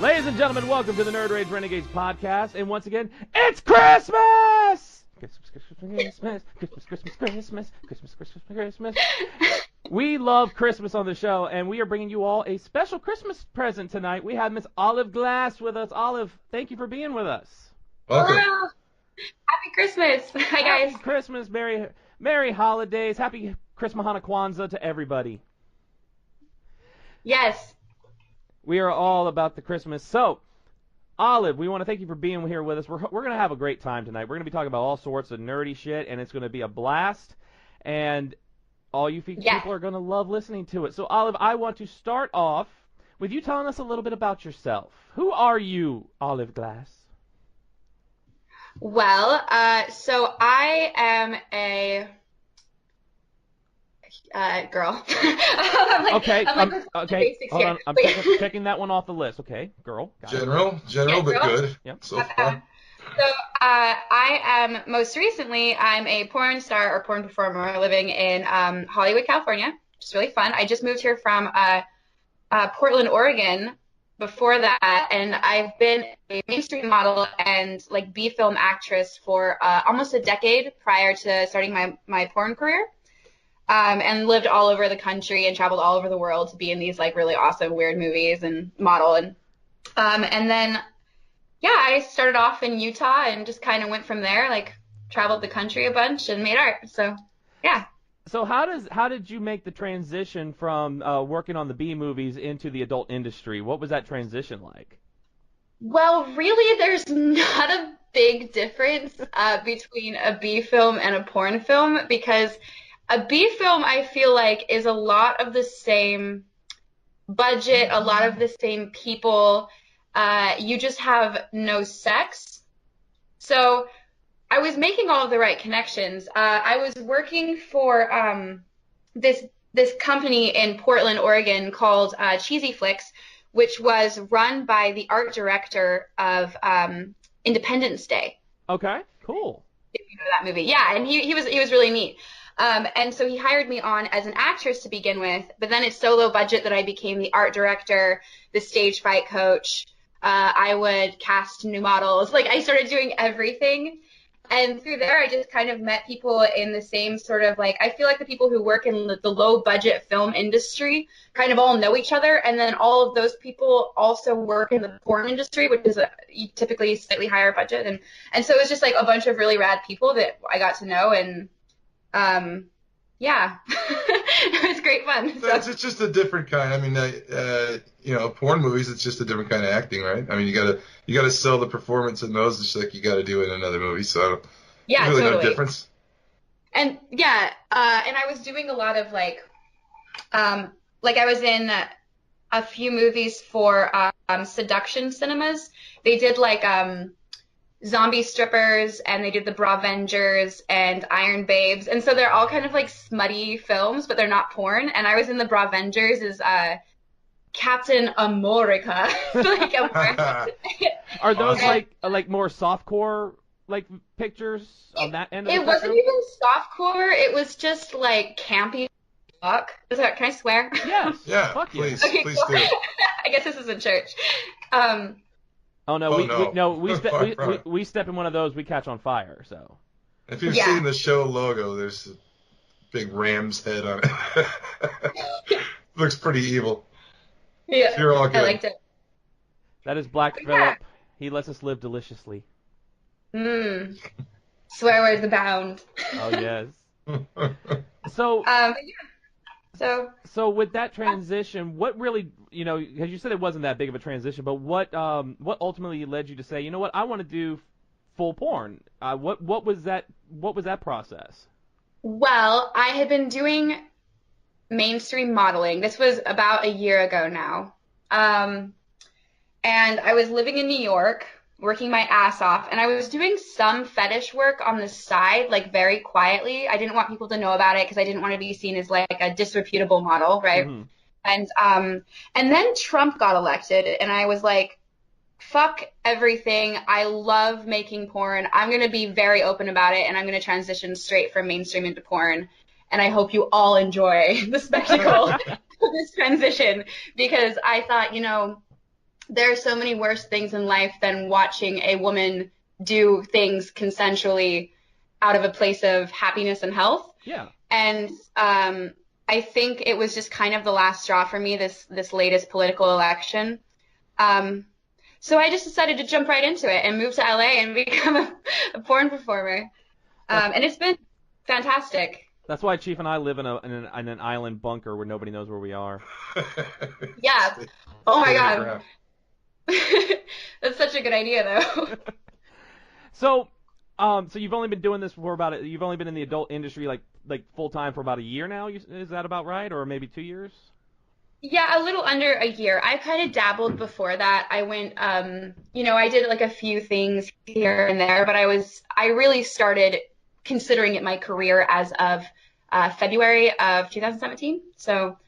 Ladies and gentlemen, welcome to the Nerd Rage Renegades podcast. And once again, it's Christmas! Christmas. We love Christmas on the show, and we are bringing you all a special Christmas present tonight. We have Miss Olive Glass with us. Olive, thank you for being with us. Welcome. Hello. Happy Christmas. Hi, guys. Happy Christmas, Merry Holidays, Happy Christmas, Hanukkah, Kwanzaa to everybody. Yes. We are all about the Christmas. So, Olive, we want to thank you for being here with us. We're going to have a great time tonight. We're going to be talking about all sorts of nerdy shit, and it's going to be a blast. And all you people are going to love listening to it. So, Olive, I want to start off with you telling us a little bit about yourself. Who are you, Olive Glass? Well, so I am a girl. Okay. Hold on. I'm checking that one off the list. Okay, girl. General, but girl. good. Yep. So far. So I am, most recently, I'm a porn star or porn performer living in Hollywood, California, which is really fun. I just moved here from Portland, Oregon before that, and I've been a mainstream model and like B-film actress for almost a decade prior to starting my porn career. And lived all over the country and traveled all over the world to be in these like really awesome weird movies and model and then I started off in Utah and just kind of went from there, like traveled the country a bunch and made art. So yeah. So how did you make the transition from working on the B movies into the adult industry? What was that transition like? Well, really, there's not a big difference between a B film and a porn film, because a B film, I feel like, is a lot of the same budget, a lot of the same people. You just have no sex. So I was making all of the right connections. I was working for this company in Portland, Oregon called Cheesy Flicks, which was run by the art director of Independence Day. Okay, cool. If you know that movie. Yeah, and he was really neat. And so he hired me on as an actress to begin with, but then it's so low budget that I became the art director, the stage fight coach. I would cast new models. Like, I started doing everything. And through there, I just kind of met people in the same sort of, like, I feel like the people who work in the low budget film industry kind of all know each other. And then all of those people also work in the porn industry, which is typically slightly higher budget. And so it was just like a bunch of really rad people that I got to know, and it was great fun. So. It's just a different kind. I mean, porn movies, it's just a different kind of acting, right? I mean, you gotta sell the performance in those just like you gotta do in another movie. So there's really no difference. And and I was doing a lot of like I was in a few movies for Seduction Cinemas. They did like Zombie Strippers, and they did the Bravengers and Iron Babes, and so they're all kind of like smutty films, but they're not porn. And I was in the Bravengers as Captain America. Are those like more softcore like pictures on that end of the It wasn't even softcore. It was just like campy. Fuck. Can I swear? Yes. Yeah. Fuck please, okay, please cool. do. I guess this is in church. We step in one of those, we catch on fire. So if you've seen the show logo, there's a big ram's head on it. Looks pretty evil. Yeah, so you're all good. I liked it. That is Black Phillip. He lets us live deliciously. Swear words abound. Oh yes. So. So with that transition, what really, because you said it wasn't that big of a transition, but what ultimately led you to say, you know what, I want to do full porn? What was that process? Well, I had been doing mainstream modeling. This was about a year ago now. And I was living in New York, working my ass off, and I was doing some fetish work on the side, like very quietly. I didn't want people to know about it because I didn't want to be seen as like a disreputable model, right? Mm-hmm. And then Trump got elected, and I was like, fuck everything. I love making porn. I'm going to be very open about it, and I'm going to transition straight from mainstream into porn. And I hope you all enjoy the spectacle of this transition, because I thought, there are so many worse things in life than watching a woman do things consensually out of a place of happiness and health. Yeah. And I think it was just kind of the last straw for me, this latest political election. So I just decided to jump right into it and move to LA and become a porn performer. And it's been fantastic. That's why Chief and I live in an island bunker where nobody knows where we are. Yeah. Oh my God. That's such a good idea, though. So you've only been doing this you've only been in the adult industry like full time for about a year now. Is that about right, or maybe 2 years? Yeah, a little under a year. I kind of dabbled before that. I went, I did like a few things here and there, but I really started considering it my career as of February of 2017. So,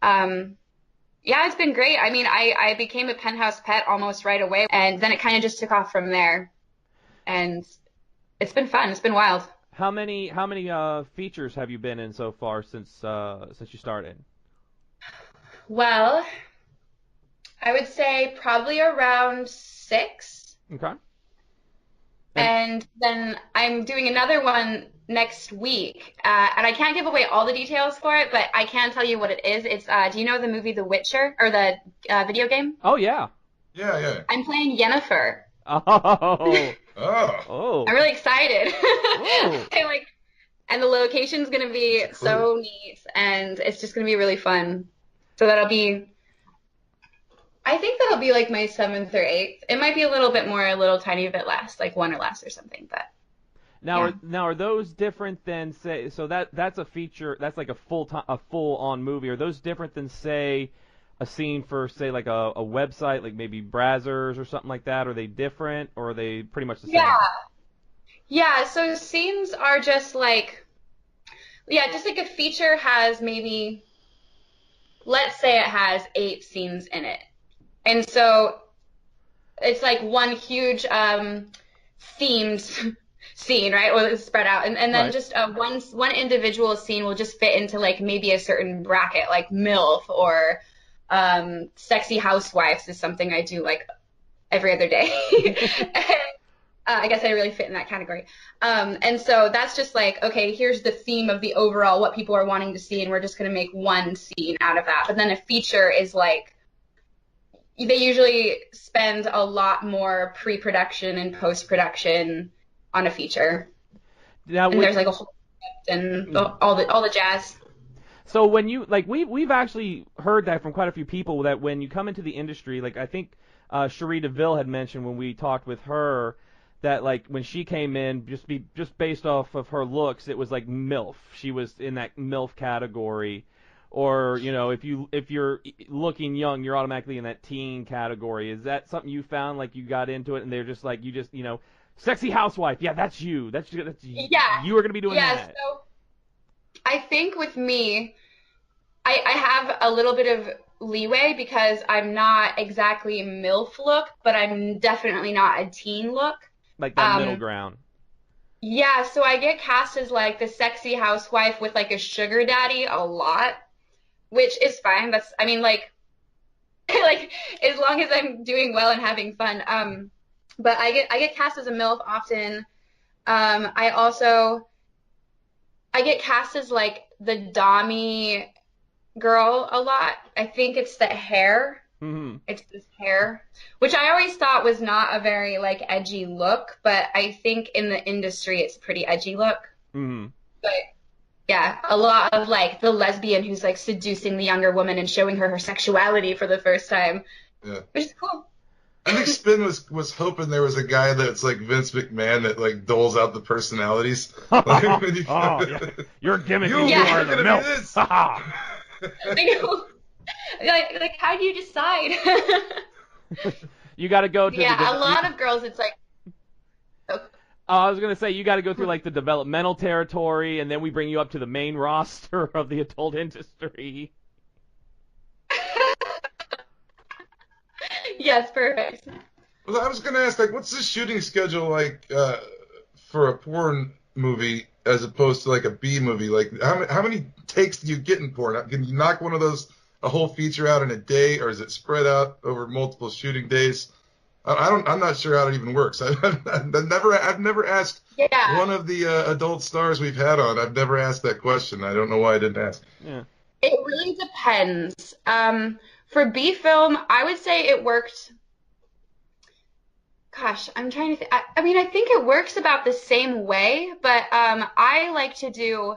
yeah, it's been great. I mean, I became a Penthouse Pet almost right away, and then it kind of just took off from there. And it's been fun. It's been wild. How many features have you been in so far since you started? Well, I would say probably around 6. Okay. And then I'm doing another one next week, and I can't give away all the details for it, but I can tell you what it is. It's do you know the movie The Witcher, or the video game? Oh yeah. Yeah. I'm playing Yennefer. Oh. I'm really excited. And the location's gonna be so neat, and it's just gonna be really fun. So I think that'll be like my 7th or 8th. It might be a little bit more, a little tiny bit less, like 1 or less or something. But now are those different than, say, so that's a feature, that's like a full on movie? Are those different than, say, a scene for, say, like a website, like maybe Brazzers or something like that? Are they different, or are they pretty much the same? Yeah. So scenes are just like a feature has maybe, let's say it has 8 scenes in it. And so it's like one huge themed scene, right? Or it's spread out. And then right. Just one individual scene will just fit into like maybe a certain bracket, like MILF or sexy housewives is something I do like every other day. I guess I really fit in that category. And so that's just like, okay, here's the theme of the overall, what people are wanting to see, and we're just going to make one scene out of that. But then a feature is like, they usually spend a lot more pre-production and post-production on a feature. Now, and there's like a whole script and all the jazz. So when you, like, we've actually heard that from quite a few people, that when you come into the industry, like I think Cherie DeVille had mentioned when we talked with her, that like when she came in, just based off of her looks, it was like MILF. She was in that MILF category. Or, if you're looking young, you're automatically in that teen category. Is that something you found, like you got into it and they're just like, sexy housewife, yeah, that's you. That's you. Yeah. You are going to be doing that. Yeah, so I think with me, I have a little bit of leeway because I'm not exactly MILF look, but I'm definitely not a teen look. Like that middle ground. Yeah, so I get cast as like the sexy housewife with like a sugar daddy a lot. Which is fine. Like as long as I'm doing well and having fun. But I get cast as a MILF often. I get cast as like the dommy girl a lot. I think it's the hair. Mm-hmm. It's this hair, which I always thought was not a very like edgy look, but I think in the industry it's a pretty edgy look. Mm-hmm. But yeah, a lot of like the lesbian who's like seducing the younger woman and showing her sexuality for the first time. Yeah. Which is cool. I think Spin was hoping there was a guy that's like Vince McMahon that like doles out the personalities. Yeah. You're gimmicky. You are the MILF. I know. Like how do you decide? You got to go to a lot of girls. It's like. I was going to say, you got to go through like the developmental territory, and then we bring you up to the main roster of the adult industry. Yes, perfect. Well, I was going to ask, like, what's the shooting schedule like for a porn movie as opposed to like a B movie? Like, how many takes do you get in porn? Can you knock one of those a whole feature out in a day, or is it spread out over multiple shooting days? I'm not sure how it even works. I've never asked one of the adult stars we've had on. I've never asked that question. I don't know why I didn't ask. Yeah. It really depends. For B film, I would say it worked. Gosh, I'm trying to think. I mean, I think it works about the same way, but I like to do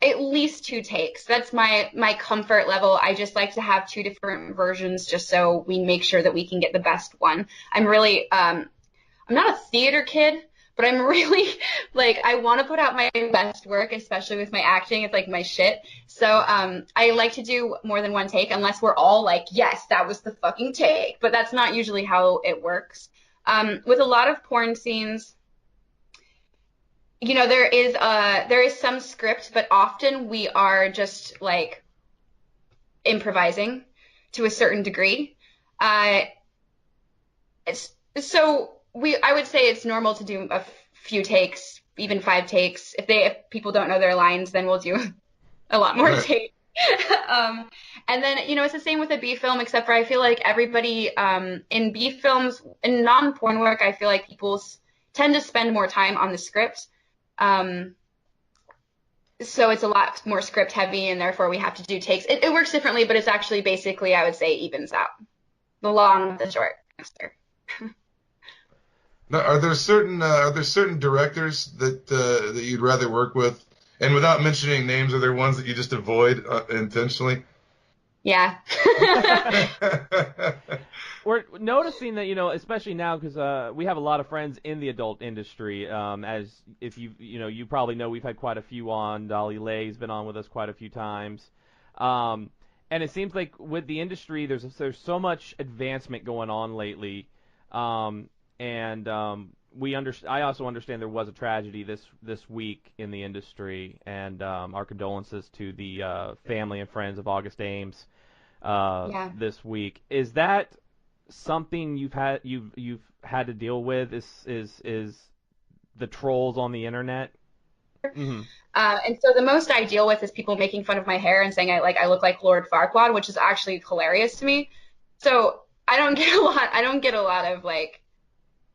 at least 2 takes. That's my comfort level. I just like to have 2 different versions just so we make sure that we can get the best one. I'm really, I'm not a theater kid, but I'm really, like, I want to put out my best work, especially with my acting. It's like my shit. So I like to do more than 1 take unless we're all like, yes, that was the fucking take. But that's not usually how it works. With a lot of porn scenes, you know, there is some script, but often we are just like improvising to a certain degree. I would say it's normal to do a few takes, even 5 takes. If people don't know their lines, then we'll do a lot more takes. And then, you know, it's the same with a B film, except for I feel like everybody in B films, in non-porn work, I feel like people tend to spend more time on the script. So it's a lot more script heavy, and therefore we have to do takes. It works differently, but it's actually basically, I would say, evens out. The long, the short answer. Now, are there certain directors that you'd rather work with? And without mentioning names, are there ones that you just avoid intentionally? Yeah. We're noticing that, you know, especially now because we have a lot of friends in the adult industry. As if you probably know, we've had quite a few on. Dolly Lay's been on with us quite a few times. And it seems like with the industry, there's so much advancement going on lately. I also understand there was a tragedy this week in the industry, and our condolences to the family and friends of August Ames this week. Is that something you've had to deal with? Is the trolls on the internet? Mm-hmm. And so the most I deal with is people making fun of my hair and saying I look like Lord Farquaad, which is actually hilarious to me. So I don't get a lot of like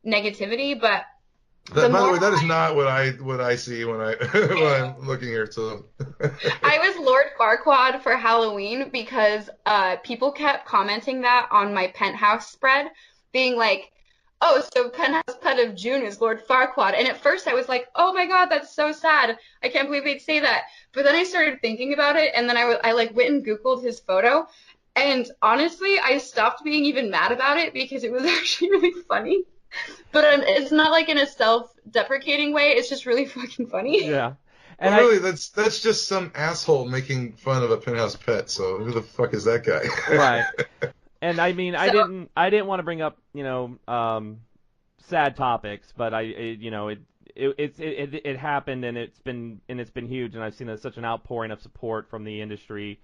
negativity, but by the way, that is not what I see when I'm looking here. So I was Lord Farquaad for Halloween because people kept commenting that on my Penthouse spread, being like, "Oh, so Penthouse Pet of June is Lord Farquaad." And at first I was like, "Oh my God, that's so sad. I can't believe they'd say that." But then I started thinking about it, and then I went and Googled his photo, and honestly, I stopped being even mad about it because it was actually really funny. But it's not like in a self-deprecating way. It's just really fucking funny. Yeah. And really, that's just some asshole making fun of a penthouse pet. So who the fuck is that guy? Right. And I mean, I didn't want to bring up, sad topics, but it happened, and it's been huge, and I've seen such an outpouring of support from the industry,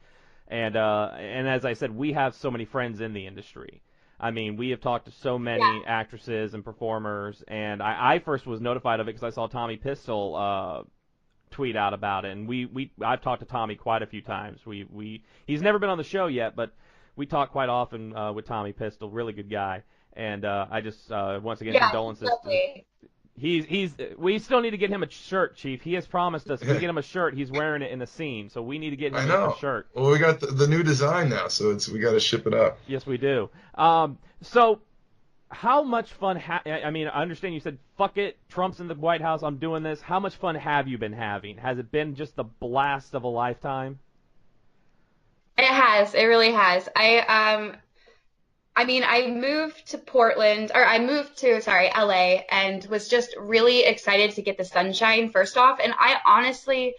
and as I said, we have so many friends in the industry. I mean, we have talked to so many actresses and performers, and I first was notified of it because I saw Tommy Pistol tweet out about it, and I've talked to Tommy quite a few times. He's never been on the show yet, but we talk quite often with Tommy Pistol, really good guy, and I just once again condolences. We still need to get him a shirt, Chief. He has promised us if we get him a shirt, he's wearing it in the scene. So we need to get him a shirt. Well, we got the new design now, so we got to ship it up. Yes, we do. So how much fun? I mean, I understand you said fuck it, Trump's in the White House, I'm doing this. How much fun have you been having? Has it been just the blast of a lifetime? It has. It really has. I moved to LA, and was just really excited to get the sunshine first off. And I honestly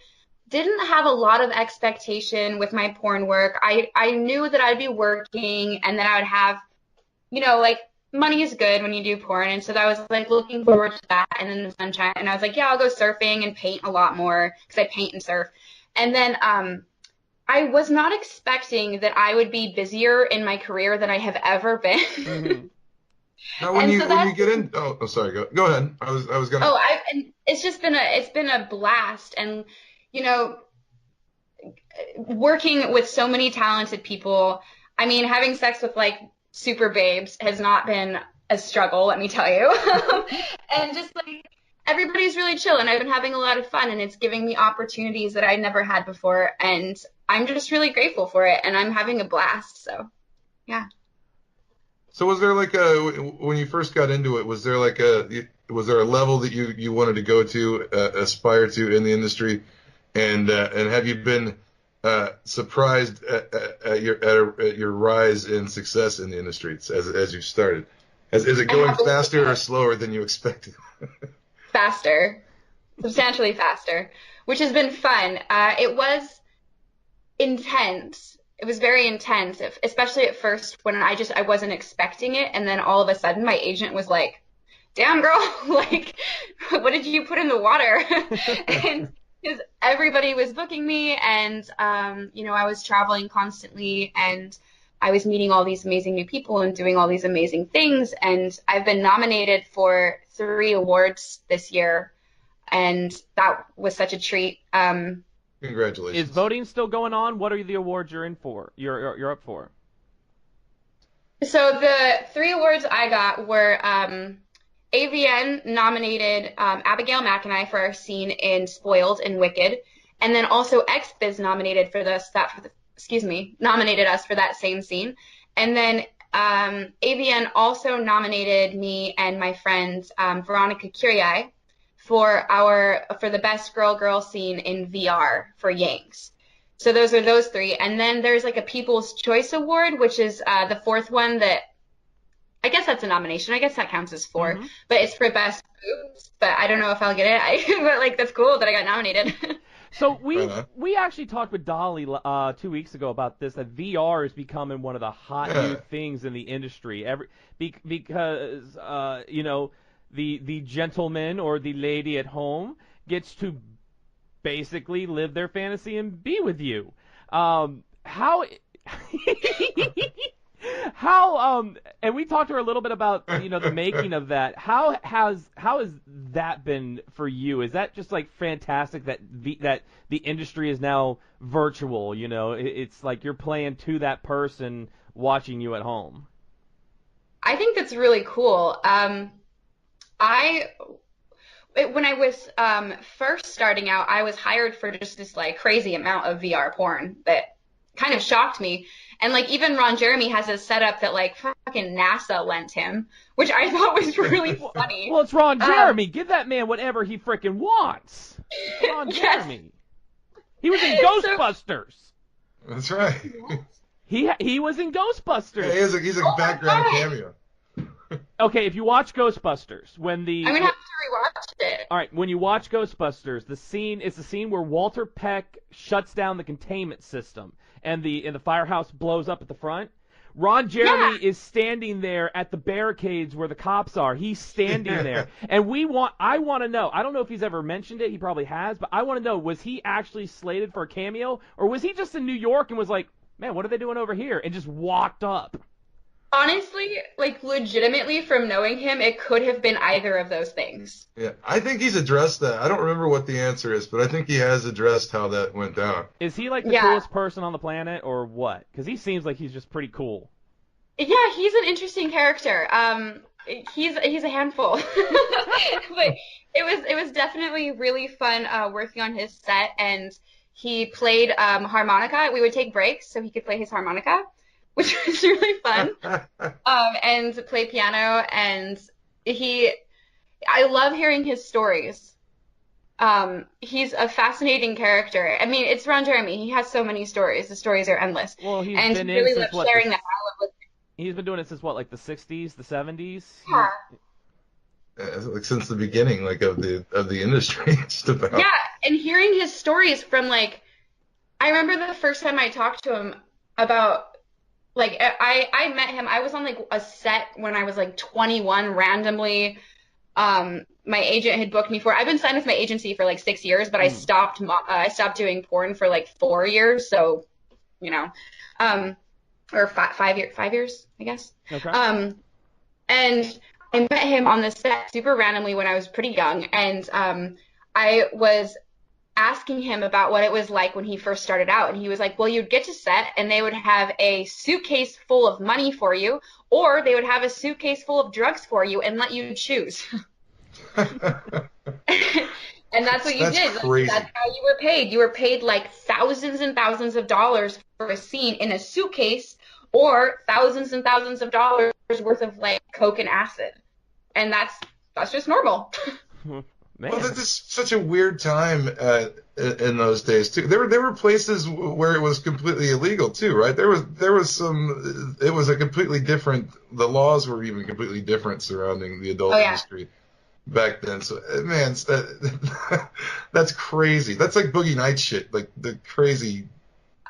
didn't have a lot of expectation with my porn work. I knew that I'd be working and that I would have, money is good when you do porn. And so I was like looking forward to that. And then the sunshine, and I was like, yeah, I'll go surfing and paint a lot more because I paint and surf. And then, I was not expecting that I would be busier in my career than I have ever been. Mm-hmm. Now, when you get in, sorry, go ahead. I was gonna. And it's been a blast, and working with so many talented people. I mean, having sex with like super babes has not been a struggle, let me tell you. And just like everybody's really chill, and I've been having a lot of fun, and it's giving me opportunities that I never had before, and I'm just really grateful for it, and I'm having a blast. So, yeah. So was there like when you first got into it, was there a level that you wanted to go to, aspire to in the industry, and have you been surprised at your rise in success in the industry as you've started? Is it going faster or slower than you expected? Faster, substantially faster, which has been fun. It was intense. It was very intense, especially at first when I wasn't expecting it. And then all of a sudden my agent was like, damn girl, like, what did you put in the water? And because everybody was booking me, and, I was traveling constantly, and I was meeting all these amazing new people and doing all these amazing things. And I've been nominated for 3 awards this year, and that was such a treat. Congratulations. Is voting still going on? What are the awards you're in for? You're up for? So the 3 awards I got were AVN nominated Abigail Mack and I for our scene in Spoiled and Wicked, and then also XBiz nominated nominated us for that same scene, and then AVN also nominated me and my friend Veronica Curie for the best girl scene in VR for Yanks. So those are those 3. And then there's like a People's Choice Award, which is the 4th one that I guess that's a nomination. I guess that counts as 4, but it's for best boobs. But I don't know if I'll get it. But like, that's cool that I got nominated. So we actually talked with Dolly 2 weeks ago about this, that VR is becoming one of the hot new things in the industry. Because the gentleman or the lady at home gets to basically live their fantasy and be with you. How and we talked to her a little bit about the making of that. How has that been for you? Is that just like fantastic that the industry is now virtual? It's like you're playing to that person watching you at home. I think that's really cool. When I was first starting out, I was hired for just this like crazy amount of VR porn that kind of shocked me. And like even Ron Jeremy has a setup that like fucking NASA lent him, which I thought was really funny. Well, it's Ron Jeremy. Give that man whatever he frickin' wants. Ron Jeremy. He was in Ghostbusters. That's right. He was in Ghostbusters. Yeah, he's a background cameo. Okay, if you watch Ghostbusters, I'm gonna have to rewatch it. All right, when you watch Ghostbusters, it's the scene where Walter Peck shuts down the containment system and the firehouse blows up at the front. Ron Jeremy is standing there at the barricades where the cops are. He's standing there, and I want to know. I don't know if he's ever mentioned it. He probably has, but I want to know: was he actually slated for a cameo, or was he just in New York and was like, "Man, what are they doing over here?" and just walked up? Honestly, like legitimately from knowing him, it could have been either of those things. Yeah, I think he's addressed that. I don't remember what the answer is, but I think he has addressed how that went down. Is he like the coolest person on the planet or what? Because he seems like he's just pretty cool. Yeah, he's an interesting character. He's a handful. But it was definitely really fun working on his set, and he played harmonica. We would take breaks so he could play his harmonica, which was really fun, and play piano. And I love hearing his stories. He's a fascinating character. I mean, it's Ron Jeremy. He has so many stories. The stories are endless. Well, he's and been he really in loves since sharing that. He's been doing it since like the 60s, the 70s? Yeah. Like since the beginning, like of the industry, just about. Yeah, and hearing his stories from like, I remember the first time I talked to him about. Like, I met him, I was on, like, a set when I was, like, 21 randomly. My agent had booked me for, I've been signed with my agency for, like, 6 years, but I stopped doing porn for, like, 4 years, so, or 5 years, I guess. Okay. And I met him on the set super randomly when I was pretty young, and I was asking him about what it was like when he first started out. And he was like, well, you'd get to set and they would have a suitcase full of money for you, or they would have a suitcase full of drugs for you and let you choose. And that's what you did. Crazy. Like, that's how you were paid. You were paid like thousands and thousands of dollars for a scene in a suitcase, or thousands and thousands of dollars worth of like coke and acid. And that's just normal. Man. Well, that's just such a weird time in those days too. There were places where it was completely illegal too, right? There was some. It was a completely different. The laws were even completely different surrounding the adult industry back then. So, man, that's crazy. That's like Boogie Nights shit, like the crazy.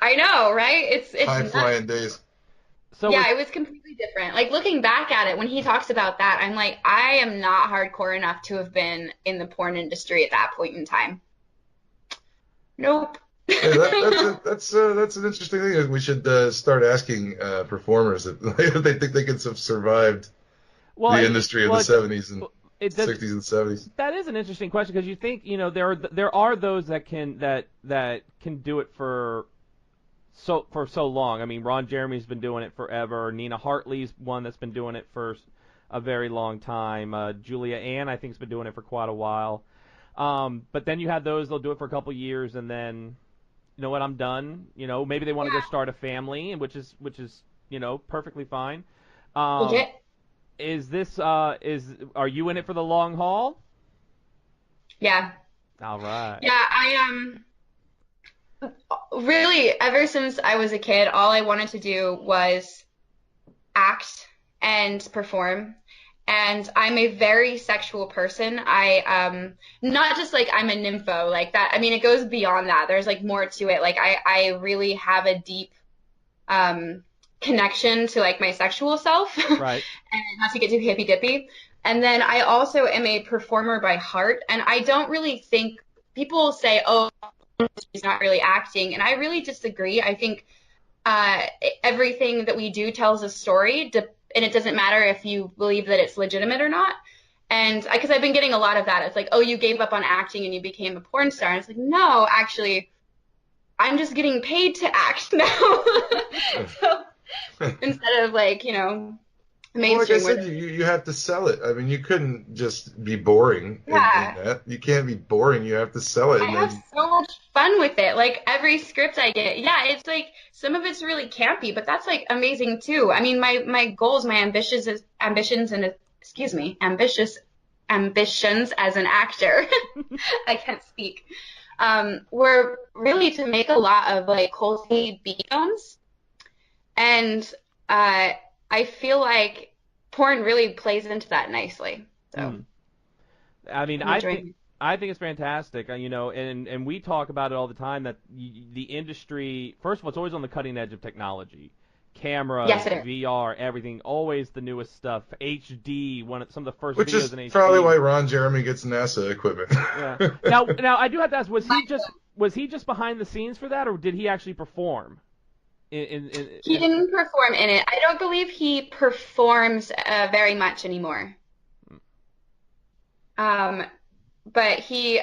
I know, right? It's high flying days. So yeah, it was completely different. Like, looking back at it, when he talks about that, I'm like, I am not hardcore enough to have been in the porn industry at that point in time. Nope. That's an interesting thing. We should start asking performers if they think they could have survived the industry of the 70s and 60s and 70s. That is an interesting question, because you think, there are those that can do it for so long. I mean, Ron Jeremy's been doing it forever. Nina Hartley's one that's been doing it for a very long time. Julia Ann, I think, has been doing it for quite a while. But then you have those, they'll do it for a couple years, and then, you know what, I'm done. Maybe they want to go start a family, which is perfectly fine. Legit. Are you in it for the long haul? Yeah. All right. Yeah, really, ever since I was a kid, all I wanted to do was act and perform. And I'm a very sexual person. Not just like I'm a nympho like that. I mean, it goes beyond that. There's like more to it. Like I really have a deep connection to like my sexual self. Right. And not to get too hippy dippy. And then I also am a performer by heart. And I don't really think people say, oh, she's not really acting. And I really disagree. I think everything that we do tells a story, and it doesn't matter if you believe that it's legitimate or not. And because I've been getting a lot of that. It's like, oh, you gave up on acting and you became a porn star. And it's like, no, actually, I'm just getting paid to act now. So instead of like, mainstream. Well, like I said, you have to sell it. I mean, you couldn't just be boring in that. You can't be boring. You have to sell it. I have so much fun with it. Like, every script I get, it's like, some of it's really campy, but that's like amazing too. I mean, my goals, my ambitions as an actor, I can't speak, were really to make a lot of like quality B films. And I feel like porn really plays into that nicely. So, I mean, I think it's fantastic. And we talk about it all the time that the industry, first of all, it's always on the cutting edge of technology, cameras, VR, everything, always the newest stuff, HD. Some of the first videos in HD. Which is probably why Ron Jeremy gets NASA equipment. Yeah. Now I do have to ask: was he just behind the scenes for that, or did he actually perform? He didn't perform in it. I don't believe he performs very much anymore. But he's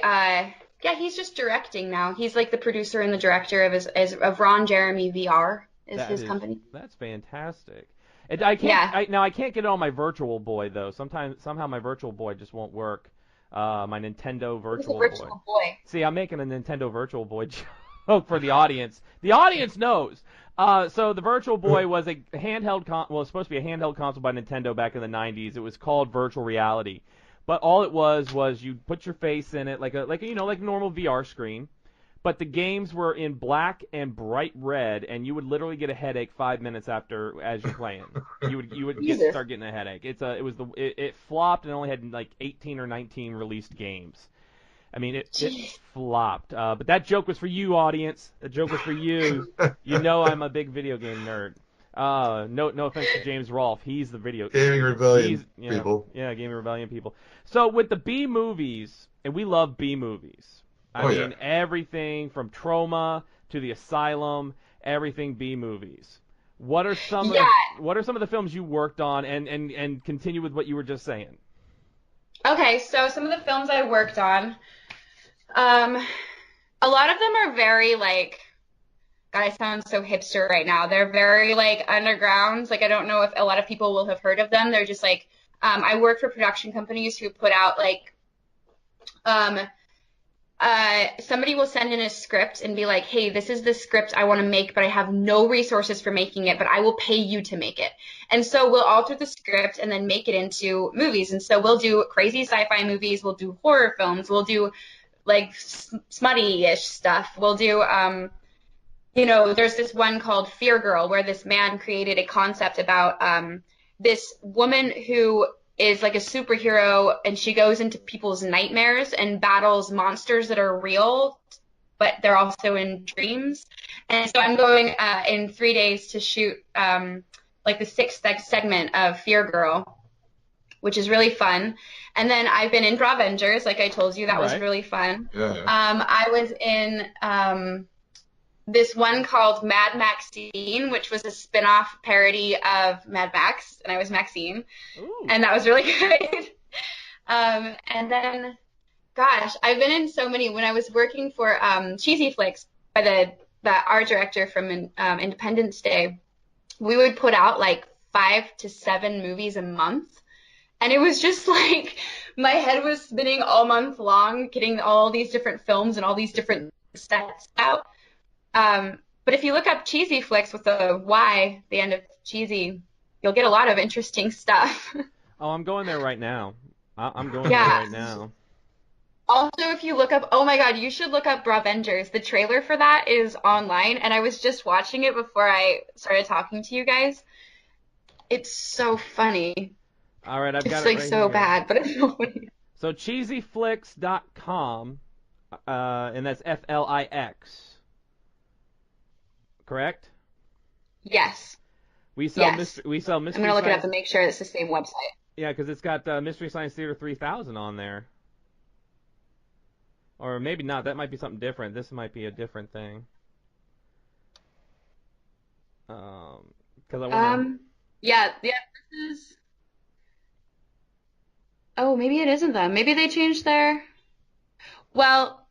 just directing now. He's like the producer and the director of Ron Jeremy VR is his company. That's fantastic. I can't get it on my Virtual Boy though. Somehow my Virtual Boy just won't work. My Nintendo Virtual Boy. See, I'm making a Nintendo Virtual Boy joke for the audience. The audience knows. So the Virtual Boy was a handheld it's supposed to be a handheld console by Nintendo back in the 90s. It was called Virtual Reality. But all it was you put your face in it like a normal VR screen. But the games were in black and bright red, and you would literally get a headache 5 minutes as you're playing. You would start getting a headache. It flopped and only had like 18 or 19 released games. I mean, it flopped. But that joke was for you, audience. That joke was for you. You know I'm a big video game nerd. No offense to James Rolfe. He's the Gaming Rebellion people. Yeah, Gaming Rebellion people. So with the B movies, and we love B movies. I mean, everything from Trauma to The Asylum, everything B movies. What are some of the films you worked on, and continue with what you were just saying? Okay, so some of the films I worked on. A lot of them are very like, God, I sound so hipster right now. They're very like underground. Like I don't know if a lot of people will have heard of them. They're just like, I work for production companies who put out like, um, somebody will send in a script and be like, hey, this is the script I want to make, but I have no resources for making it, but I will pay you to make it. And so we'll alter the script and then make it into movies. And so we'll do crazy sci-fi movies. We'll do horror films. We'll do like smutty-ish stuff. We'll do, there's this one called Fear Girl where this man created a concept about this woman who is like a superhero, and she goes into people's nightmares and battles monsters that are real, but they're also in dreams. And so I'm going in 3 days to shoot like the sixth segment of Fear Girl, which is really fun. And then I've been in Bravengers, like I told you, that was really fun. Yeah. I was in this one called Mad Maxine, which was a spin-off parody of Mad Max, and I was Maxine. Ooh. And that was really good. And then, gosh, I've been in so many. When I was working for Cheesy Flicks by the art director from Independence Day, we would put out like 5 to 7 movies a month. And it was just like my head was spinning all month long, getting all these different films and all these different sets out. But if you look up Cheesy Flicks with the Y, the end of cheesy, you'll get a lot of interesting stuff. Oh, I'm going there right now. I'm going there right now. Also, if you look up, oh my God, you should look up Bravengers. The trailer for that is online, and I was just watching it before I started talking to you guys. It's so funny. All right, I've got it's it like right so here. bad, but it's funny. So cheesyflix.com, and that's Flix. Correct? Yes. We sell Yes. we sell I'm mystery. gonna look it Science... up and make sure it's the same website. Yeah, because it's got Mystery Science Theater 3000 on there. Or maybe not. That might be something different. This might be a different thing. Because I want. Yeah. This is. Oh, maybe it isn't them. Maybe they changed their. Well,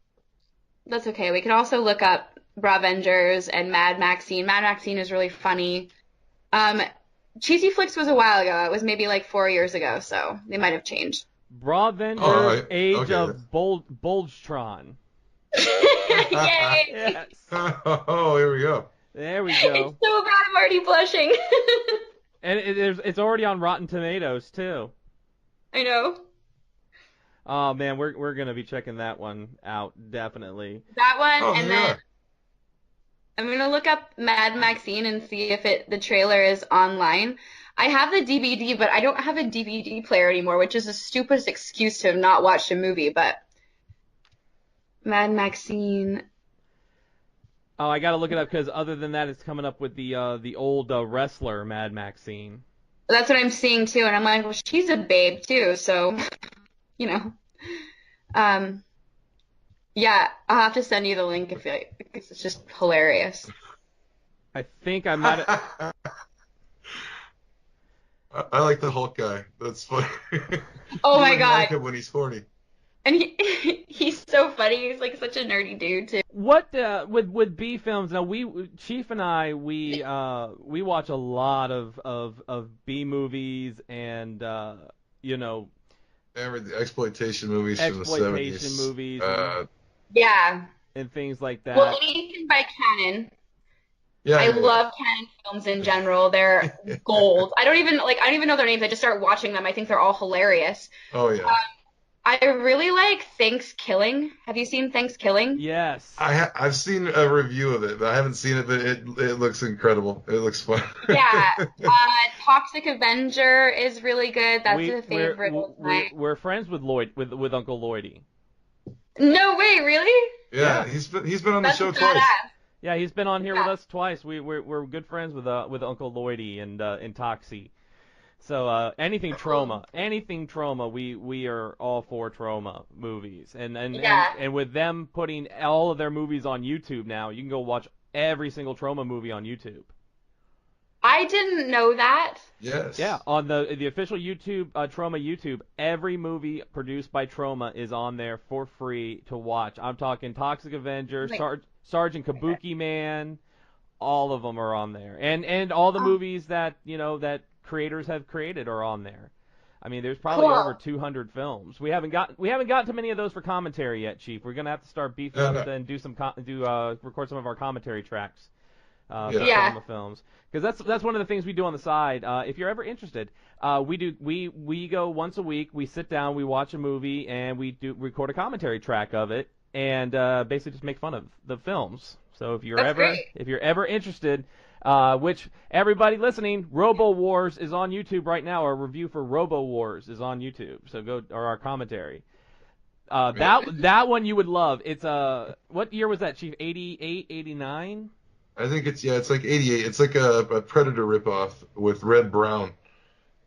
that's okay. We can also look up Bravengers and Mad Maxine. Mad Maxine is really funny. Cheesy Flicks was a while ago. It was maybe like 4 years ago, so they might have changed. Bravengers Age of Bulgetron. Yay! Yes. Oh, here we go. There we go. It's so bad, I'm already blushing. And it's already on Rotten Tomatoes too. I know. Oh man, we're gonna be checking that one out definitely. That one, Oh, and yeah. then I'm gonna look up Mad Maxine and see if the trailer is online. I have the DVD, but I don't have a DVD player anymore, which is the stupidest excuse to have not watched a movie. But Mad Maxine. Oh, I gotta look it up because other than that, it's coming up with the old wrestler Mad Maxine. That's what I'm seeing too, and I'm like, well, she's a babe too, so you know. Yeah, I'll have to send you the link because it's just hilarious. I think I might have. I like the Hulk guy. That's funny. Oh You my wouldn't God. like him when he's horny. And he's so funny. He's like such a nerdy dude too. What with B films? Now Chief and I we watch a lot of B movies and Every exploitation movies from the 70s. exploitation movies Yeah. and things like that. Well, anything by Canon. Yeah, I yeah, love Canon films in general. They're gold. I don't even know their names. I just start watching them. I think they're all hilarious. Oh yeah. I really like Thanksgiving. Have you seen Thanksgiving? Yes. I've seen a review of it, but I haven't seen it. But it looks incredible. It looks fun. Yeah. Toxic Avenger is really good. That's a favorite of mine. We're friends with Lloyd with Uncle Lloydie. No way, really? Yeah, he's been on the That's show badass. twice. Yeah, he's been on here with Yeah. us twice. We're good friends with Uncle Lloydie and Toxie. So anything trauma, we are all for trauma movies, Yeah. and with them putting all of their movies on YouTube now, you can go watch every single trauma movie on YouTube. I didn't know that. Yes. Yeah, on the official YouTube Troma YouTube, every movie produced by Troma is on there for free to watch. I'm talking Toxic Avenger, Sergeant Kabuki Man, all of them are on there, and all the movies that that creators have created are on there. I mean, there's probably over 200 films. We haven't got to many of those for commentary yet, Chief. We're gonna have to start beefing up and record some of our commentary tracks. For some of the films, because that's one of the things we do on the side. If you're ever interested, we go once a week. We sit down, we watch a movie, and we record a commentary track of it, and basically just make fun of the films. So if you're ever interested, which everybody listening, Robo Wars is on YouTube right now. Our review for Robo Wars is on YouTube. So or our commentary. That one you would love. It's what year was that, Chief? 88, 89? I think it's like 88. It's like a Predator ripoff with Red Brown,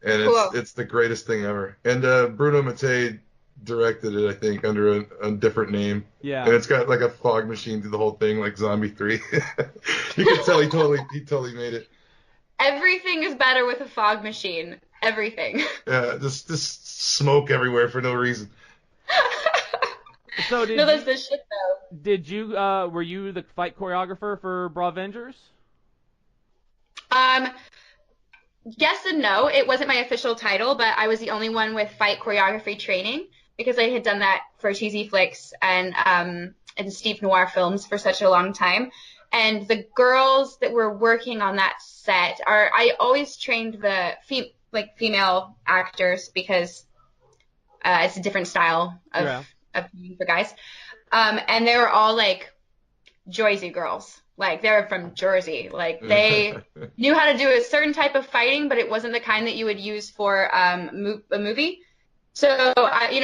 and it's the greatest thing ever. And Bruno Mattei directed it, I think, under a different name. Yeah. And it's got like a fog machine through the whole thing, like Zombie 3. You can tell he totally made it. Everything is better with a fog machine. Everything. Yeah, just smoke everywhere for no reason. So that's the shit though. Did you were you the fight choreographer for Bravengers? Yes and no. It wasn't my official title, but I was the only one with fight choreography training because I had done that for cheesy flicks and Steve Noir films for such a long time. And the girls that were working on that set I always trained the female actors because it's a different style of for guys. And they were all like Jersey girls. Like they were from Jersey. Like they knew how to do a certain type of fighting, but it wasn't the kind that you would use for a movie. So,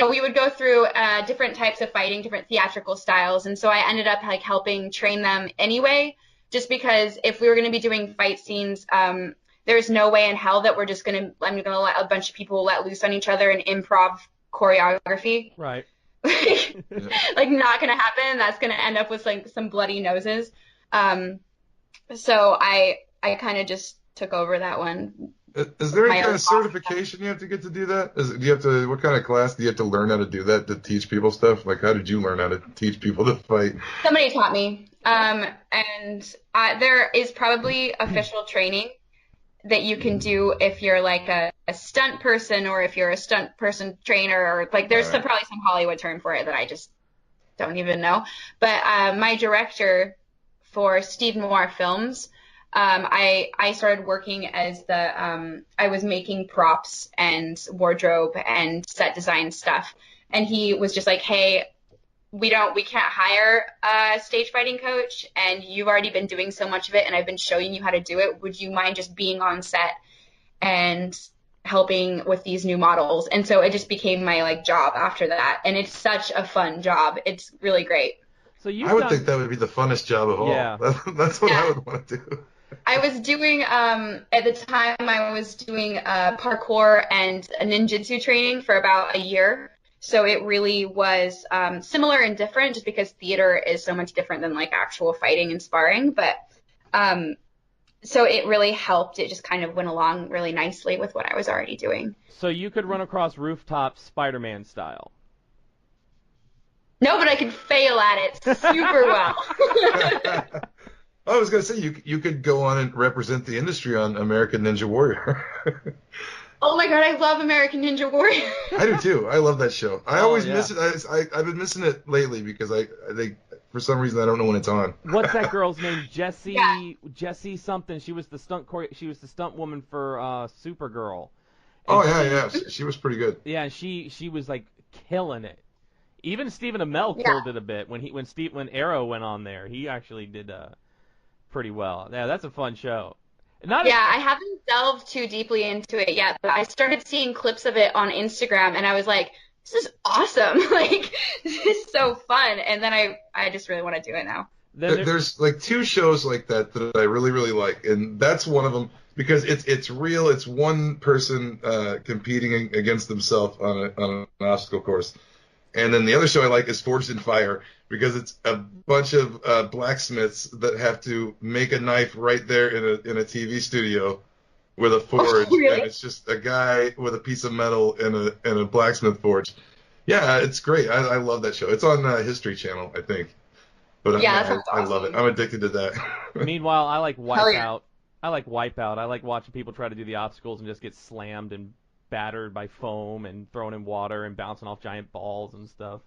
we would go through different types of fighting, different theatrical styles. And so I ended up like helping train them anyway, just because if we were going to be doing fight scenes, there's no way in hell that I'm going to let a bunch of people let loose on each other and improv choreography. Right. Like not gonna happen. That's gonna end up with like some bloody noses. So I kind of just took over that one. Is there any kind of certification you have to get to do that? What kind of class do you have to learn how to do that to teach people stuff? Like how did you learn how to teach people to fight? Somebody taught me. And there is probably official training that you can do if you're like a stunt person or if you're a stunt person trainer or like there's probably some Hollywood term for it that I just don't even know. But my director for Steve Noir films, I started working as I was making props and wardrobe and set design stuff. And he was just like, hey, we can't hire a stage fighting coach and you've already been doing so much of it and I've been showing you how to do it. Would you mind just being on set and helping with these new models? And so it just became my like job after that. And it's such a fun job. It's really great. So I would think that would be the funnest job of all. Yeah. That's what I would want to do. I was doing, at the time I was doing parkour and a ninjutsu training for about a year. So it really was similar and different just because theater is so much different than like actual fighting and sparring. But so it really helped. It just kind of went along really nicely with what I was already doing. So you could run across rooftops Spider-Man style. No, but I could fail at it super well. I was going to say you could go on and represent the industry on American Ninja Warrior. Oh my god, I love American Ninja Warrior. I do too. I love that show. I always miss it. I've been missing it lately because I think for some reason I don't know when it's on. What's that girl's name? Jessie something. She was the stunt woman for Supergirl. And she was pretty good. Yeah, she was like killing it. Even Stephen Amell killed it a bit when Arrow went on there. He actually did pretty well. Yeah, that's a fun show. I haven't delved too deeply into it yet, but I started seeing clips of it on Instagram, and I was like, this is awesome. Like, this is so fun. And then I just really want to do it now. There's like two shows like that I really, really like, and that's one of them because it's real. It's one person competing against themselves on an obstacle course. And then the other show I like is Forged in Fire because it's a bunch of blacksmiths that have to make a knife right there in a TV studio with a forge, really? and it's just a guy with a piece of metal in a blacksmith forge. Yeah, it's great. I love that show. It's on History Channel, I think. But Yeah, that sounds I love it. awesome. I'm addicted to that. Meanwhile, I like Hell yeah. Wipeout. I like Wipeout. I like watching people try to do the obstacles and just get slammed and battered by foam and thrown in water and bouncing off giant balls and stuff.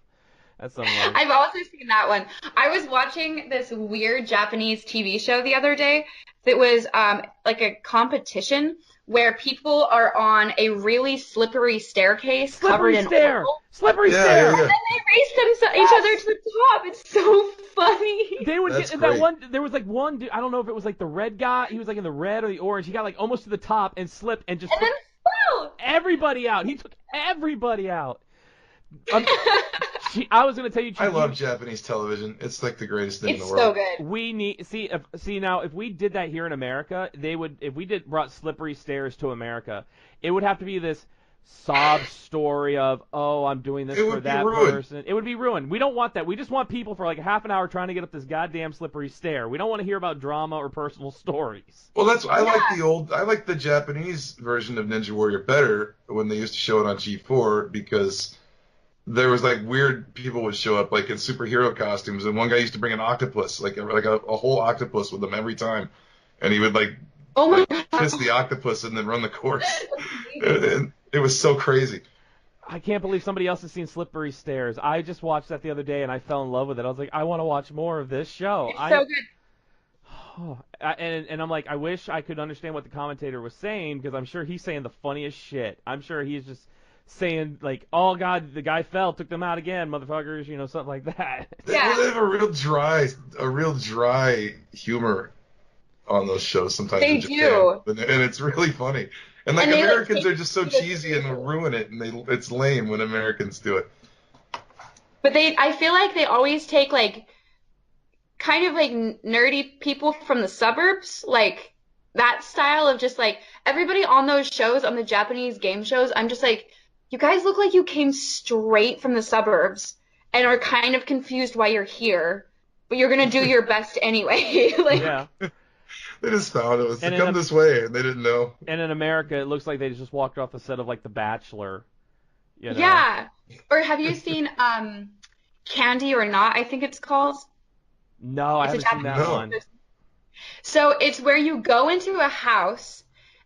That's some like, I've also seen that one. I was watching this weird Japanese TV show the other day that was like a competition where people are on a really slippery staircase covered in oil. Slippery Yeah, stair. yeah, And yeah. then they race each other to the top. It's so funny. They would That's get great. that one. There was like one dude. I don't know if it was like the red guy. He was like in the red or the orange. He got like almost to the top and slipped and just And then took everybody out. He took everybody out. I was gonna tell you. I love Japanese television. It's like the greatest thing in it's the world. so good. We need see now if we did that here in America, they would if we brought slippery stairs to America, it would have to be this sob story of I'm doing this It for would be that ruined. person. It would be ruined. We don't want that. We just want people for like half an hour trying to get up this goddamn slippery stair. We don't want to hear about drama or personal stories. Well, I like the Japanese version of Ninja Warrior better when they used to show it on G4 because there was like weird people would show up like in superhero costumes, and one guy used to bring an octopus, like a whole octopus with him every time, and he would like Oh my God. kiss the octopus and then run the course. And it was so crazy. I can't believe somebody else has seen Slippery Stairs. I just watched that the other day and I fell in love with it. I was like, I want to watch more of this show. It's so good. And I'm like, I wish I could understand what the commentator was saying because I'm sure he's saying the funniest shit. I'm sure he's just saying like, oh God, the guy fell, took them out again, motherfuckers, something like that. Yeah. They have a real dry humor on those shows sometimes They in Japan. do. And it's really funny. And like And they, like, Americans take are just so it to the cheesy and will ruin it, and it's lame when Americans do it. But I feel like they always take like kind of like nerdy people from the suburbs, like that style of just like everybody on those shows, on the Japanese game shows. I'm just like, you guys look like you came straight from the suburbs and are kind of confused why you're here, but you're gonna do your best anyway. Like, Yeah. They just found it was to And come this way, and they didn't know. And in America, it looks like they just walked off the set of like The Bachelor. Yeah. Or have you seen Candy or Not, I think it's called? No, I It's a haven't seen that Japanese- one. So it's where you go into a house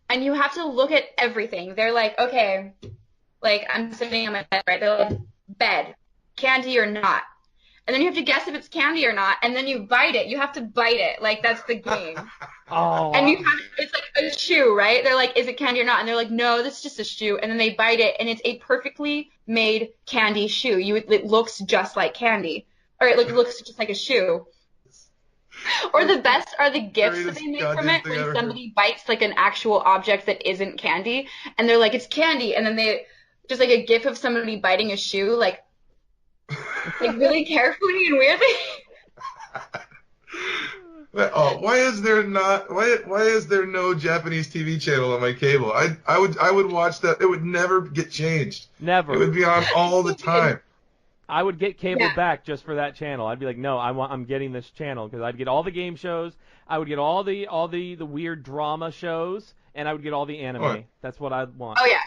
and you have to look at everything. They're like, okay, like I'm sitting on my bed, right? They're like, bed, candy or not. And then you have to guess if it's candy or not, and then you bite it. You have to bite it. Like, that's the game. Oh. And it's like a shoe, right? They're like, is it candy or not? And they're like, no, that's just a shoe. And then they bite it, and it's a perfectly made candy shoe. It looks just like candy. Or it looks just like a shoe. Or the best are the gifts that they make from it when somebody bites like an actual object that isn't candy, and they're like, it's candy. And then they just like a gif of somebody biting a shoe, like really carefully and weirdly. Why is there no Japanese TV channel on my cable? I would watch that. It would never get changed. Never. It would be on all the time. I would get cable back just for that channel. I'd be like, no, I'm getting this channel because I'd get all the game shows. I would get all the weird drama shows, and I would get all the anime. What? That's what I'd want. Oh yeah.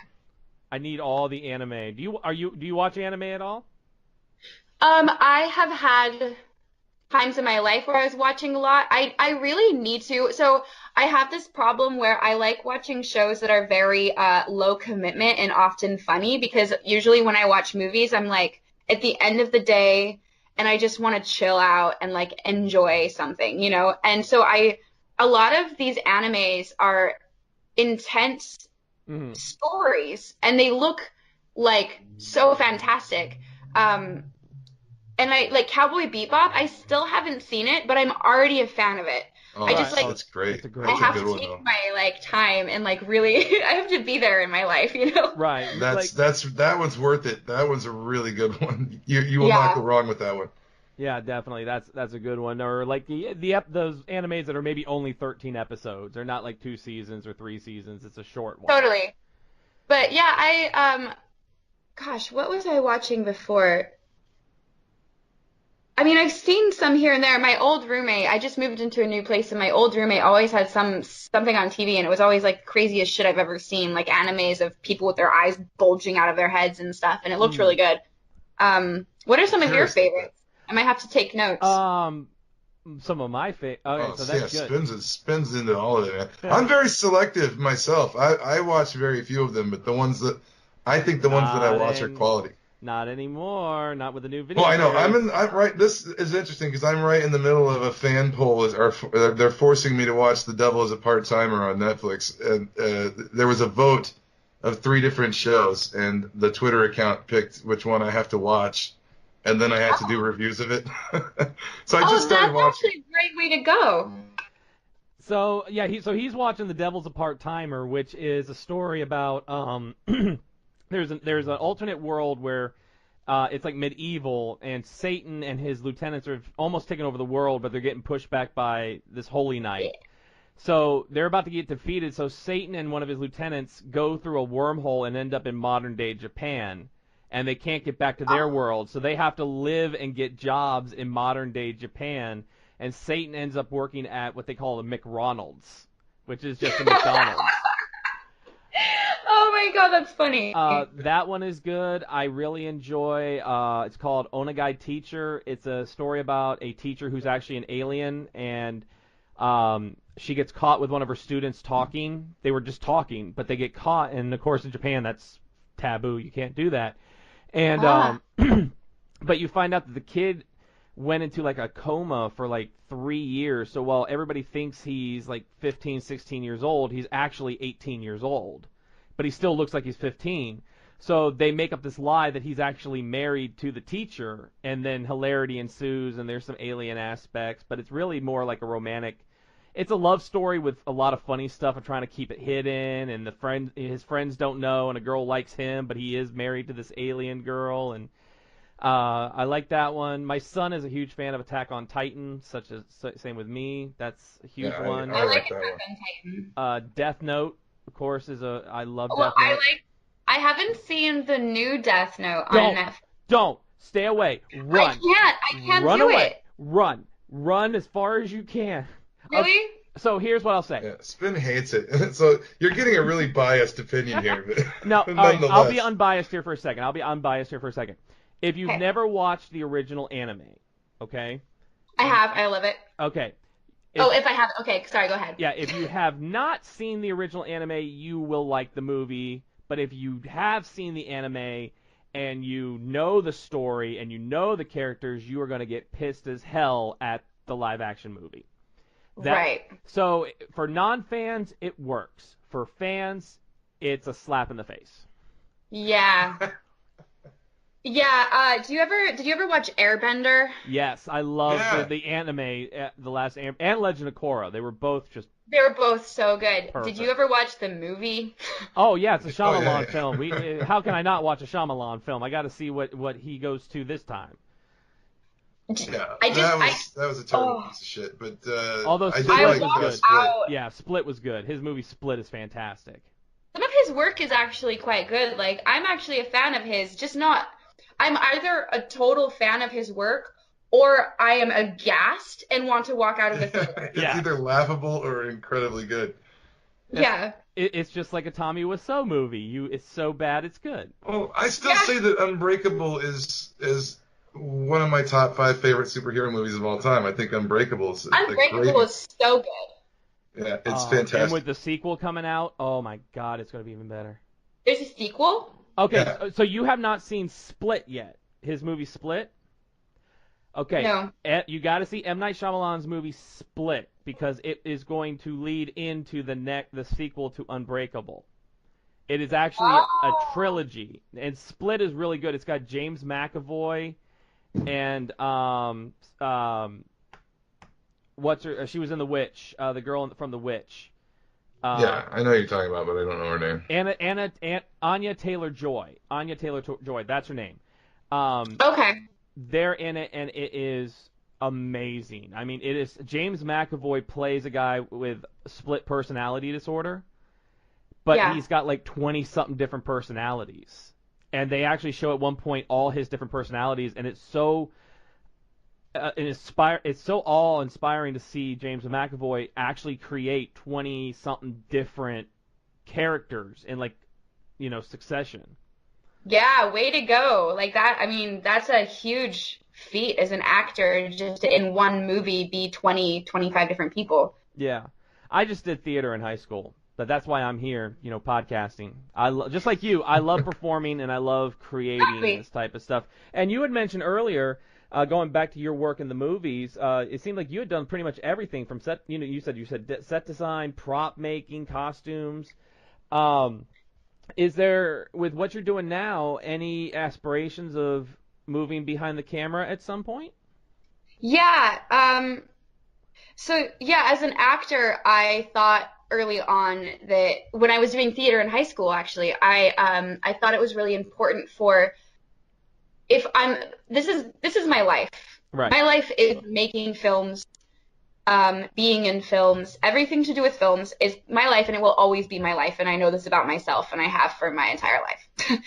I need all the anime. Do you watch anime at all? I have had times in my life where I was watching a lot. I really need to. So I have this problem where I like watching shows that are very low commitment and often funny because usually when I watch movies, I'm like at the end of the day and I just want to chill out and like enjoy something, And so a lot of these animes are intense stories and they look like so fantastic. And I like Cowboy Bebop. I still haven't seen it, but I'm already a fan of it. Oh, I just like that's great. That's a I have a to good one, take though. my like time and like really I have to be there in my life, Right. That one's worth it. That one's a really good one. You will not go wrong with that one. Yeah, definitely. That's a good one. Or like those animes that are maybe only 13 episodes. They're not like 2 seasons or 3 seasons. It's a short one. Totally. But yeah, gosh, what was I watching before? I mean, I've seen some here and there. My old roommate, I just moved into a new place, and my old roommate always had something on TV, and it was always like craziest shit I've ever seen, like animes of people with their eyes bulging out of their heads and stuff, and it looked really good. What are some of your favorites? I might have to take notes. Some of my favorites. Okay, so that's good. Spins into all of it, man. I'm very selective myself. I watch very few of them, but the ones that I watch are quality. Not anymore. Not with the new video. Well, I know. I'm right. This is interesting because I'm right in the middle of a fan poll. They're forcing me to watch The Devil as a Part-Timer on Netflix, and there was a vote of 3 different shows, and the Twitter account picked which one I have to watch, and then I had to do reviews of it. So I just started watching. That's actually a great way to go. So yeah, he's watching The Devil's a Part-Timer, which is a story about there's an alternate world where it's like medieval, and Satan and his lieutenants are almost taking over the world, but they're getting pushed back by this holy knight. Yeah. So they're about to get defeated. So Satan and one of his lieutenants go through a wormhole and end up in modern day Japan, and they can't get back to their world. So they have to live and get jobs in modern day Japan. And Satan ends up working at what they call the McRonald's, which is just a McDonald's. Oh my god, that's funny. That one is good. I really enjoy. It's called Onegai Teacher. It's a story about a teacher who's actually an alien, and she gets caught with one of her students talking. They were just talking, but they get caught, and of course in Japan that's taboo. You can't do that. And but you find out that the kid went into like a coma for like 3 years. So while everybody thinks he's like 15, 16 years old, he's actually 18 years old. But he still looks like he's 15. So they make up this lie that he's actually married to the teacher, and then hilarity ensues, and there's some alien aspects, but it's really more like a romantic. It's a love story with a lot of funny stuff of trying to keep it hidden, and his friends don't know, and a girl likes him, but he is married to this alien girl, and I like that one. My son is a huge fan of Attack on Titan, same with me. That's a huge one. I like Attack on Titan. Death Note, of course, I love Death Note. I haven't seen the new Death Note on Netflix. Don't. Stay away. Run. I can't Run do away. it. Run as far as you can. Really? So here's what I'll say. Yeah, Spin hates it. So you're getting a really biased opinion here. No, all right, I'll be unbiased here for a second. If you've never watched the original anime, okay? I have. I love it. Okay. If I have. Okay, sorry, go ahead. Yeah, if you have not seen the original anime, you will like the movie. But if you have seen the anime and you know the story and you know the characters, you are going to get pissed as hell at the live-action movie. Right. So for non-fans, it works. For fans, it's a slap in the face. Yeah. Yeah. Did you ever watch Airbender? Yes, I love the anime, the last and Legend of Korra. They were both so good. Perfect. Did you ever watch the movie? Oh yeah, it's a Shyamalan film. How can I not watch a Shyamalan film? I got to see what he goes to this time. Yeah, that was a terrible piece of shit. But although Split was good. Yeah, Split was good. His movie Split is fantastic. Some of his work is actually quite good. Like, I'm actually a fan of his, just not. I'm either a total fan of his work, or I am aghast and want to walk out of the theater. It's either laughable or incredibly good. Yeah. It's just like a Tommy Wiseau movie. It's so bad it's good. Well, I still say that Unbreakable is one of my top 5 favorite superhero movies of all time. I think Unbreakable is so good. Yeah, it's fantastic. And with the sequel coming out, oh my god, it's going to be even better. There's a sequel? Okay, so you have not seen Split yet. His movie Split? Okay. No. You got to see M. Night Shyamalan's movie Split, because it is going to lead into the sequel to Unbreakable. It is actually a trilogy, and Split is really good. It's got James McAvoy and what's her? She was in The Witch, the girl from The Witch. Yeah, I know who you're talking about, but I don't know her name. Anya Taylor-Joy. Anya Taylor-Joy, that's her name. Okay. They're in it, and it is amazing. I mean, it is. James McAvoy plays a guy with split personality disorder, but he's got like 20-something different personalities. And they actually show at one point all his different personalities, and it's so it's so awe-inspiring to see James McAvoy actually create 20-something different characters in, like, succession. Yeah, way to go. Like that, I mean, that's a huge feat as an actor, just in one movie be 20, 25 different people. Yeah. I just did theater in high school, but that's why I'm here, podcasting. Just like you, I love performing and I love creating this type of stuff. And you had mentioned earlier, going back to your work in the movies, it seemed like you had done pretty much everything from set, you said set design, prop making, costumes. Is there, with what you're doing now, any aspirations of moving behind the camera at some point? Yeah. So yeah, as an actor, I thought early on that when I was doing theater in high school, actually, I thought it was really important for this is my life. Right. My life is making films, being in films, everything to do with films is my life, and it will always be my life. And I know this about myself, and I have for my entire life.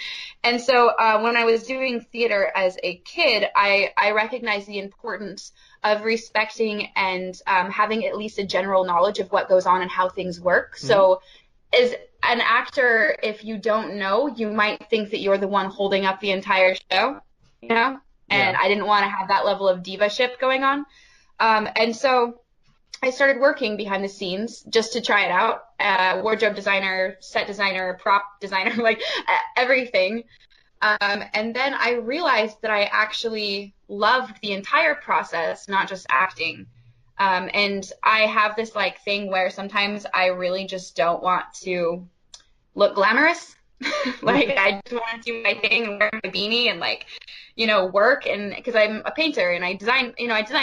And so when I was doing theater as a kid, I recognized the importance of respecting and having at least a general knowledge of what goes on and how things work. Mm-hmm. So as an actor, if you don't know, you might think that you're the one holding up the entire show, And I didn't want to have that level of diva-ship going on. And so I started working behind the scenes just to try it out. Wardrobe designer, set designer, prop designer, like everything. And then I realized that I actually loved the entire process, not just acting. And I have this like thing where sometimes I really just don't want to look glamorous. Like I just want to do my thing and wear my beanie and like, work, and because I'm a painter and I design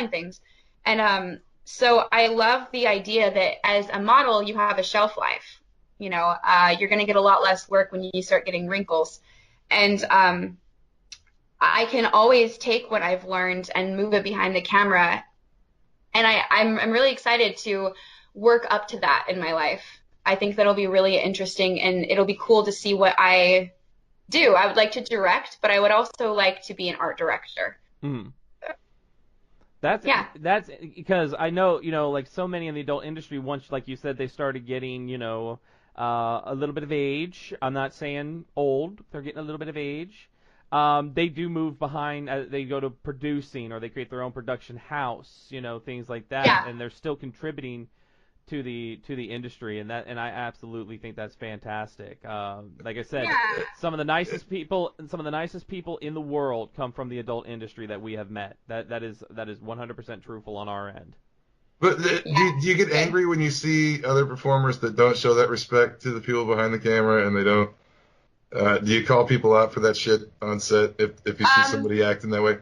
things. And so I love the idea that as a model, you have a shelf life. You're going to get a lot less work when you start getting wrinkles. And I can always take what I've learned and move it behind the camera. And I'm really excited to work up to that in my life. I think that'll be really interesting, and it'll be cool to see what I do. I would like to direct, but I would also like to be an art director. Mm. That's because I know, like so many in the adult industry, once, like you said, they started getting, a little bit of age. I'm not saying old. They're getting a little bit of age. They do move behind. They go to producing, or they create their own production house, things like that. Yeah. And they're still contributing to the industry, and I absolutely think that's fantastic. Like I said, some of the nicest people in the world come from the adult industry that we have met. That is 100% truthful on our end. But do you get angry when you see other performers that don't show that respect to the people behind the camera, and they don't? Do you call people out for that shit on set if you see somebody acting that way?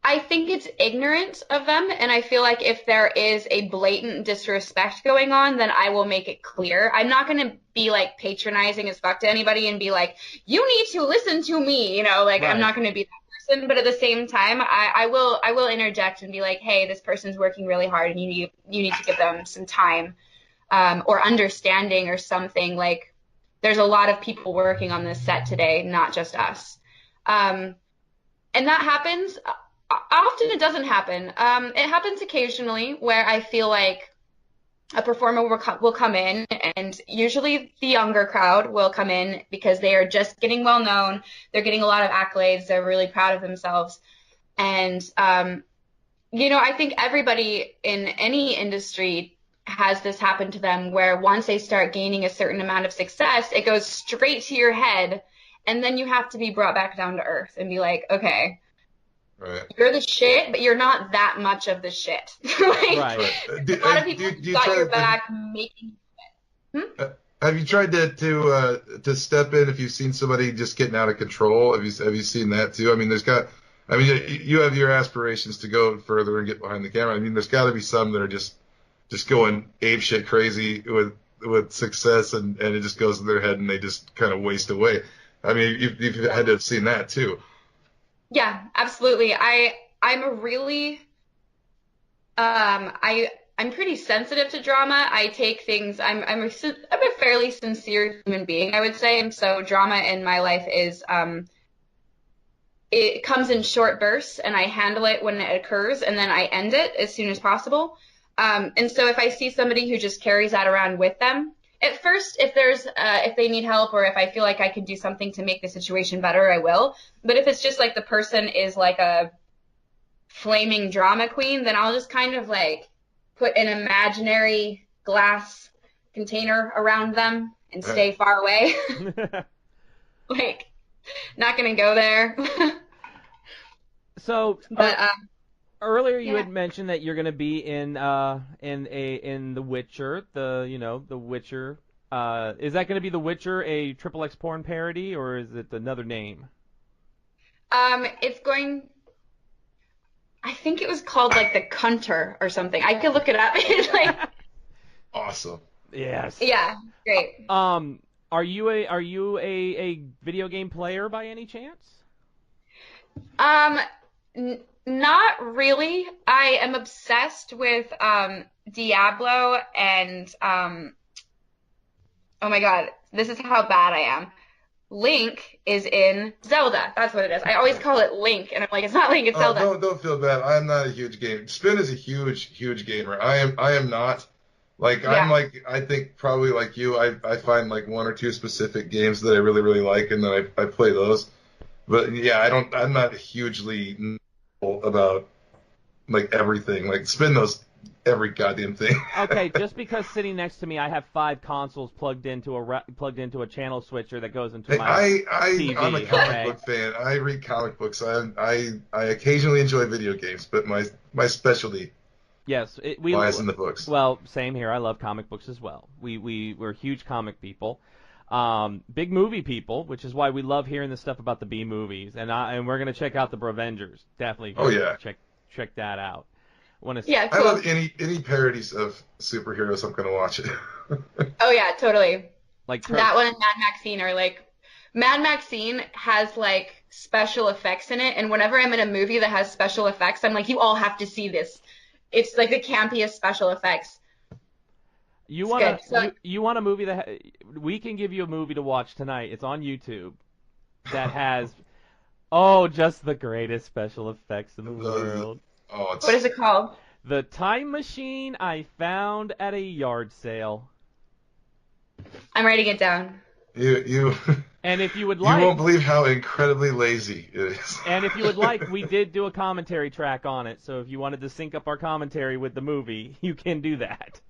I think it's ignorant of them, and I feel like if there is a blatant disrespect going on, then I will make it clear. I'm not going to be like patronizing as fuck to anybody and be like, you need to listen to me, Right. I'm not going to be that person. But at the same time, I will interject and be like, hey, this person's working really hard, and you need to give them some time, or understanding or something. Like, there's a lot of people working on this set today, not just us. And that happens. Often it doesn't happen. It happens occasionally where I feel like a performer will come in, and usually the younger crowd will come in because they are just getting well known. They're getting a lot of accolades. They're really proud of themselves. And, I think everybody in any industry has this happen to them, where once they start gaining a certain amount of success, it goes straight to your head. And then you have to be brought back down to earth and be like, okay, right. You're the shit, but you're not that much of the shit. Right. A lot of people got your back making shit. Have you tried to step in if you've seen somebody just getting out of control? Have you seen that too? I mean, you have your aspirations to go further and get behind the camera. I mean, there's got to be some that are just going apeshit crazy with success, and it just goes in their head and they just kind of waste away. I mean, you've had to have seen that too. Yeah, absolutely. I'm a really, I'm pretty sensitive to drama. I take things, I'm a fairly sincere human being, I would say. And so drama in my life is, it comes in short bursts, and I handle it when it occurs, and then I end it as soon as possible. And so if I see somebody who just carries that around with them, at first, if they need help or if I feel like I could do something to make the situation better, I will. But if it's just like the person is like a flaming drama queen, then I'll just kind of like put an imaginary glass container around them and stay far away. Like, not gonna go there. So, but earlier you had mentioned that you're going to be in The Witcher, The Witcher. Is that going to be The Witcher, a XXX porn parody, or is it another name? It's going. I think it was called like The Cunter or something. I could look it up. Like, awesome. Yes. Yeah. Great. Are you a video game player by any chance? Not really. I am obsessed with Diablo and oh my god, this is how bad I am. Link is in Zelda. That's what it is. I always call it Link, and I'm like, it's not Link, it's Zelda. Don't feel bad. I'm not a huge gamer. Spin is a huge gamer. I am not. Like, I'm like, I think probably like you, I find like one or two specific games that I really, really like, and then I play those. But yeah, I'm not hugely about like everything. Like, Spin knows every goddamn thing. Okay, just because sitting next to me, I have 5 consoles plugged into a channel switcher that goes into my TV. I'm a comic book fan. I read comic books. I occasionally enjoy video games, but my specialty lies in the books. Well, same here. I love comic books as well. We're huge comic people. Big movie people, which is why we love hearing the stuff about the B movies, and we're gonna check out the Brevengers. Definitely. Check that out. Cool. I love any parodies of superheroes. I'm gonna watch it. Oh yeah, totally. Like that one and Mad Maxine are like. Mad Maxine has like special effects in it, and whenever I'm in a movie that has special effects, I'm like, you all have to see this. It's like the campiest special effects. You want a movie that we can give you a movie to watch tonight. It's on YouTube that has just the greatest special effects in the world. What is it called? The Time Machine I Found at a Yard Sale. I'm writing it down. You And if you would like, you won't believe how incredibly lazy it is. And if you would like, we did do a commentary track on it. So if you wanted to sync up our commentary with the movie, you can do that.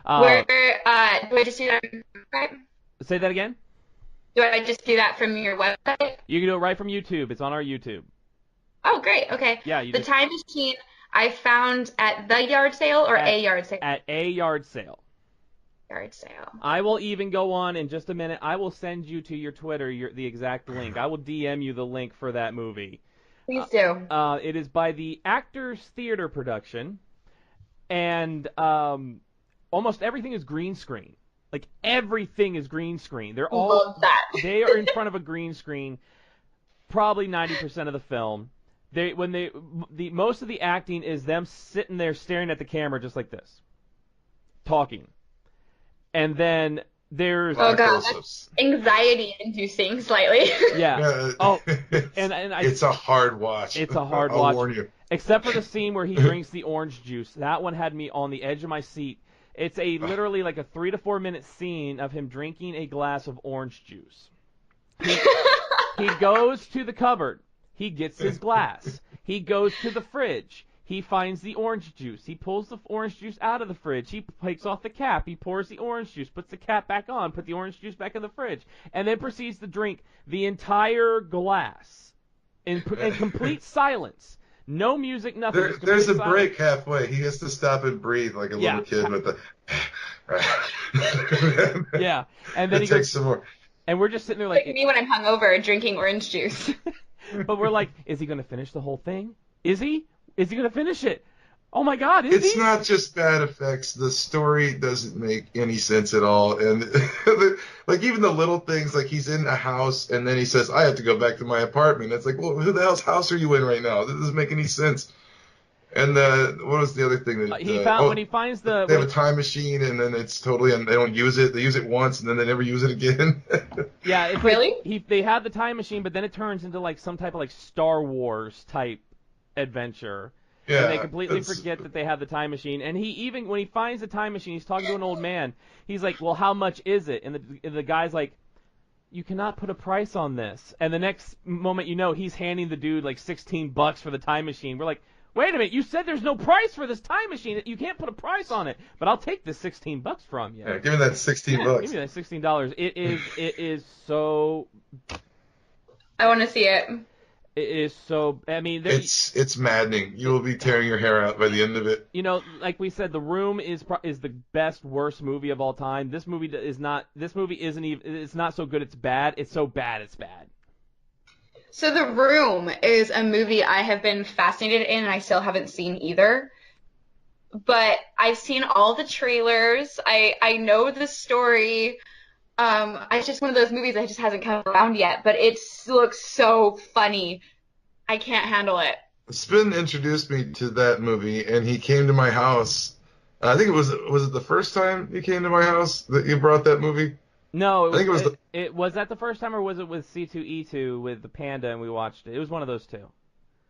Where do I just do that? Right? Say that again. Do I just do that from your website? You can do it right from YouTube. It's on our YouTube. Oh, great. Okay. Yeah. Time Machine I found at the yard sale or a yard sale? At a yard sale. Yard sale. I will even go on in just a minute. I will send you to your Twitter the exact link. I will DM you the link for that movie. Please do. It is by the Actors Theater production, and almost everything is green screen. Like, everything is green screen. They're all love that. They are in front of a green screen probably 90% of the film. Most of the acting is them sitting there staring at the camera just like this, talking. And then there's that's anxiety-inducing slightly. Yeah. It's a hard watch. It's a hard I'll watch. warn you. Except for the scene where he drinks the orange juice. That one had me on the edge of my seat. It's literally like a 3 to 4 minute scene of him drinking a glass of orange juice. He goes to the cupboard. He gets his glass. He goes to the fridge. He finds the orange juice. He pulls the orange juice out of the fridge. He takes off the cap. He pours the orange juice, puts the cap back on, put the orange juice back in the fridge, and then proceeds to drink the entire glass in complete silence. No music, nothing. There's a break halfway. He has to stop and breathe like a little kid with the. Yeah, and then he takes some more. And we're just sitting there like me when I'm hungover drinking orange juice. But we're like, is he going to finish the whole thing? Is he? Is he going to finish it? Oh my God, is he? It's not just bad effects. The story doesn't make any sense at all. And like even the little things, like he's in a house and then he says, I have to go back to my apartment. It's like, well, who the hell's house are you in right now? This doesn't make any sense. And what was the other thing that he found when he finds the they have a time machine and then it's totally and they don't use it. They use it once and then they never use it again. Yeah, it's really? Like they have the time machine, but then it turns into like some type of like Star Wars type adventure. Yeah, and they completely forget that they have the time machine. And he even when he finds the time machine, he's talking to an old man. He's like, "Well, how much is it?" And the guy's like, "You cannot put a price on this." And the next moment, he's handing the dude like $16 for the time machine. We're like, "Wait a minute! You said there's no price for this time machine. You can't put a price on it. But I'll take this $16 from you." Yeah, give me that $16. Give me that $16. It is so. I want to see it. It is so. I mean, it's maddening. You will be tearing your hair out by the end of it. Like we said, The Room is the best worst movie of all time. This movie is not. This movie isn't even. It's not so good. It's bad. It's so bad. It's bad. So The Room is a movie I have been fascinated in, and I still haven't seen either. But I've seen all the trailers. I know the story. It's just one of those movies that just hasn't come around yet, but it looks so funny. I can't handle it. Spin introduced me to that movie, and he came to my house. I think was it the first time you came to my house that you brought that movie? No, was that the first time, or was it with C2E2 with the panda and we watched it? It was one of those two.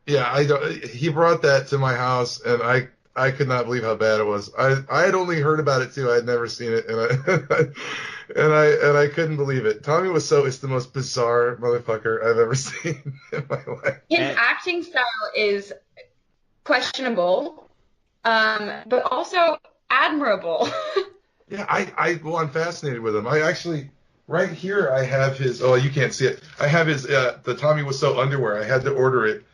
Yeah, he brought that to my house, and I could not believe how bad it was. I had only heard about it too. I had never seen it, and I couldn't believe it. Tommy Wiseau is the most bizarre motherfucker I've ever seen in my life. His acting style is questionable, but also admirable. Yeah, I'm fascinated with him. I actually, right here, I have his. Oh, you can't see it. I have his the Tommy Wiseau underwear. I had to order it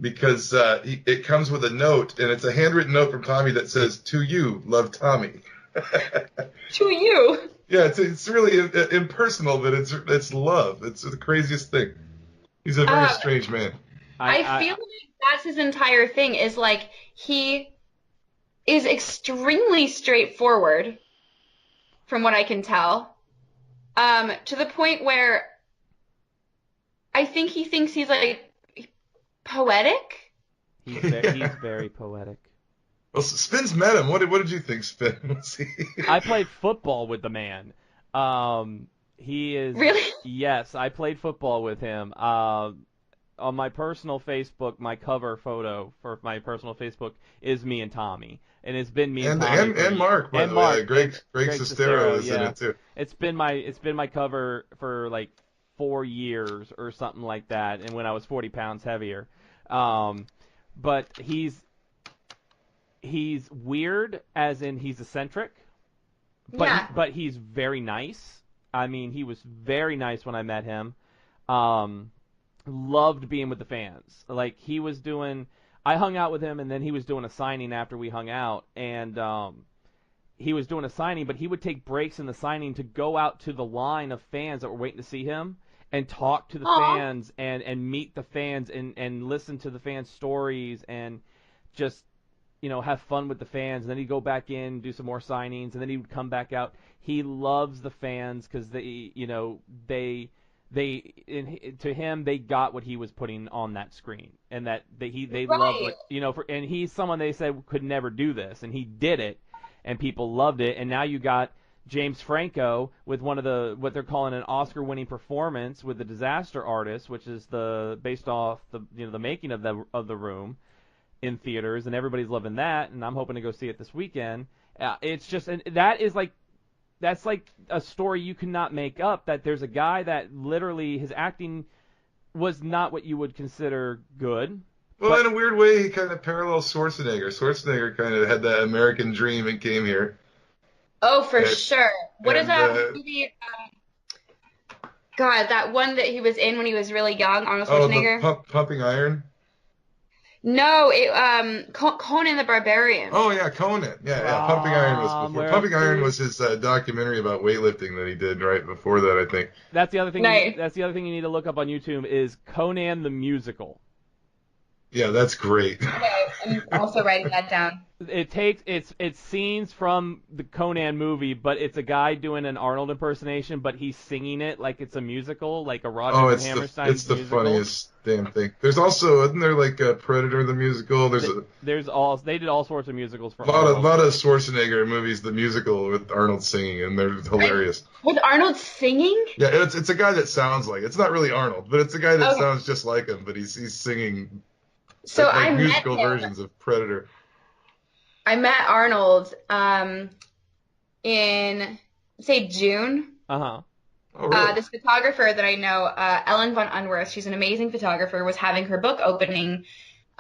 because it comes with a note, and it's a handwritten note from Tommy that says, "To you, love Tommy." To you. Yeah, it's really impersonal, but it's love. It's the craziest thing. He's a very strange man. I feel like that's his entire thing. Is like he is extremely straightforward, from what I can tell, to the point where I think he thinks he's like poetic. He's very poetic. Well, Spin's met him. What did you think, Spin? I played football with the man. He is really. Yes, I played football with him. On my personal Facebook, my cover photo for my personal Facebook is me and Tommy, and it's been me and Tommy and Mark. And Mark. Greg Sestero is in it too. It's been my cover for like 4 years or something like that, and when I was 40 pounds heavier. But he's weird, as in he's eccentric, but he's very nice. I mean, he was very nice when I met him. Loved being with the fans. Like I hung out with him, and then he was doing a signing after we hung out, and he was doing a signing, but he would take breaks in the signing to go out to the line of fans that were waiting to see him and talk to the fans and meet the fans and listen to the fans' stories and just have fun with the fans. And then he'd go back in, do some more signings, and then he would come back out. He loves the fans because to him they got what he was putting on that screen, and that they right. loved what and he's someone they said could never do this, and he did it, and people loved it. And now you got James Franco with one of what they're calling an Oscar-winning performance with The Disaster Artist, which is based off the making of the Room in theaters, and everybody's loving that, and I'm hoping to go see it this weekend. It's just, and that's like a story you cannot make up, that there's a guy that literally his acting was not what you would consider good. Well, in a weird way, he kind of parallels Schwarzenegger. Schwarzenegger kind of had that American dream and came here. Oh, for sure. What is that movie? God, that one that he was in when he was really young, Arnold Schwarzenegger? Oh, Pumping Iron? No, Conan the Barbarian. Oh yeah, Conan. Yeah. Pumping Iron was before. Pumping Iron was his documentary about weightlifting that he did right before that, I think. That's the other thing. Nice. That's the other thing you need to look up on YouTube is Conan the Musical. Yeah, that's great. Okay, I'm also writing that down. It's scenes from the Conan movie, but it's a guy doing an Arnold impersonation, but he's singing it like it's a musical, like a Oh, Rodgers and Hammerstein it's the musical. funniest damn thing. There's also, isn't there like Predator the musical? They did all sorts of musicals for a lot Arnold. of Schwarzenegger movies, the musical with Arnold singing, and they're hilarious. With Arnold singing? Yeah, it's a guy that sounds like, it's not really Arnold, but it's a guy that sounds just like him, but he's singing so like musical versions of Predator. I met Arnold in, say, June. Uh-huh. Oh, really? This photographer that I know, Ellen von Unwerth, she's an amazing photographer, was having her book opening,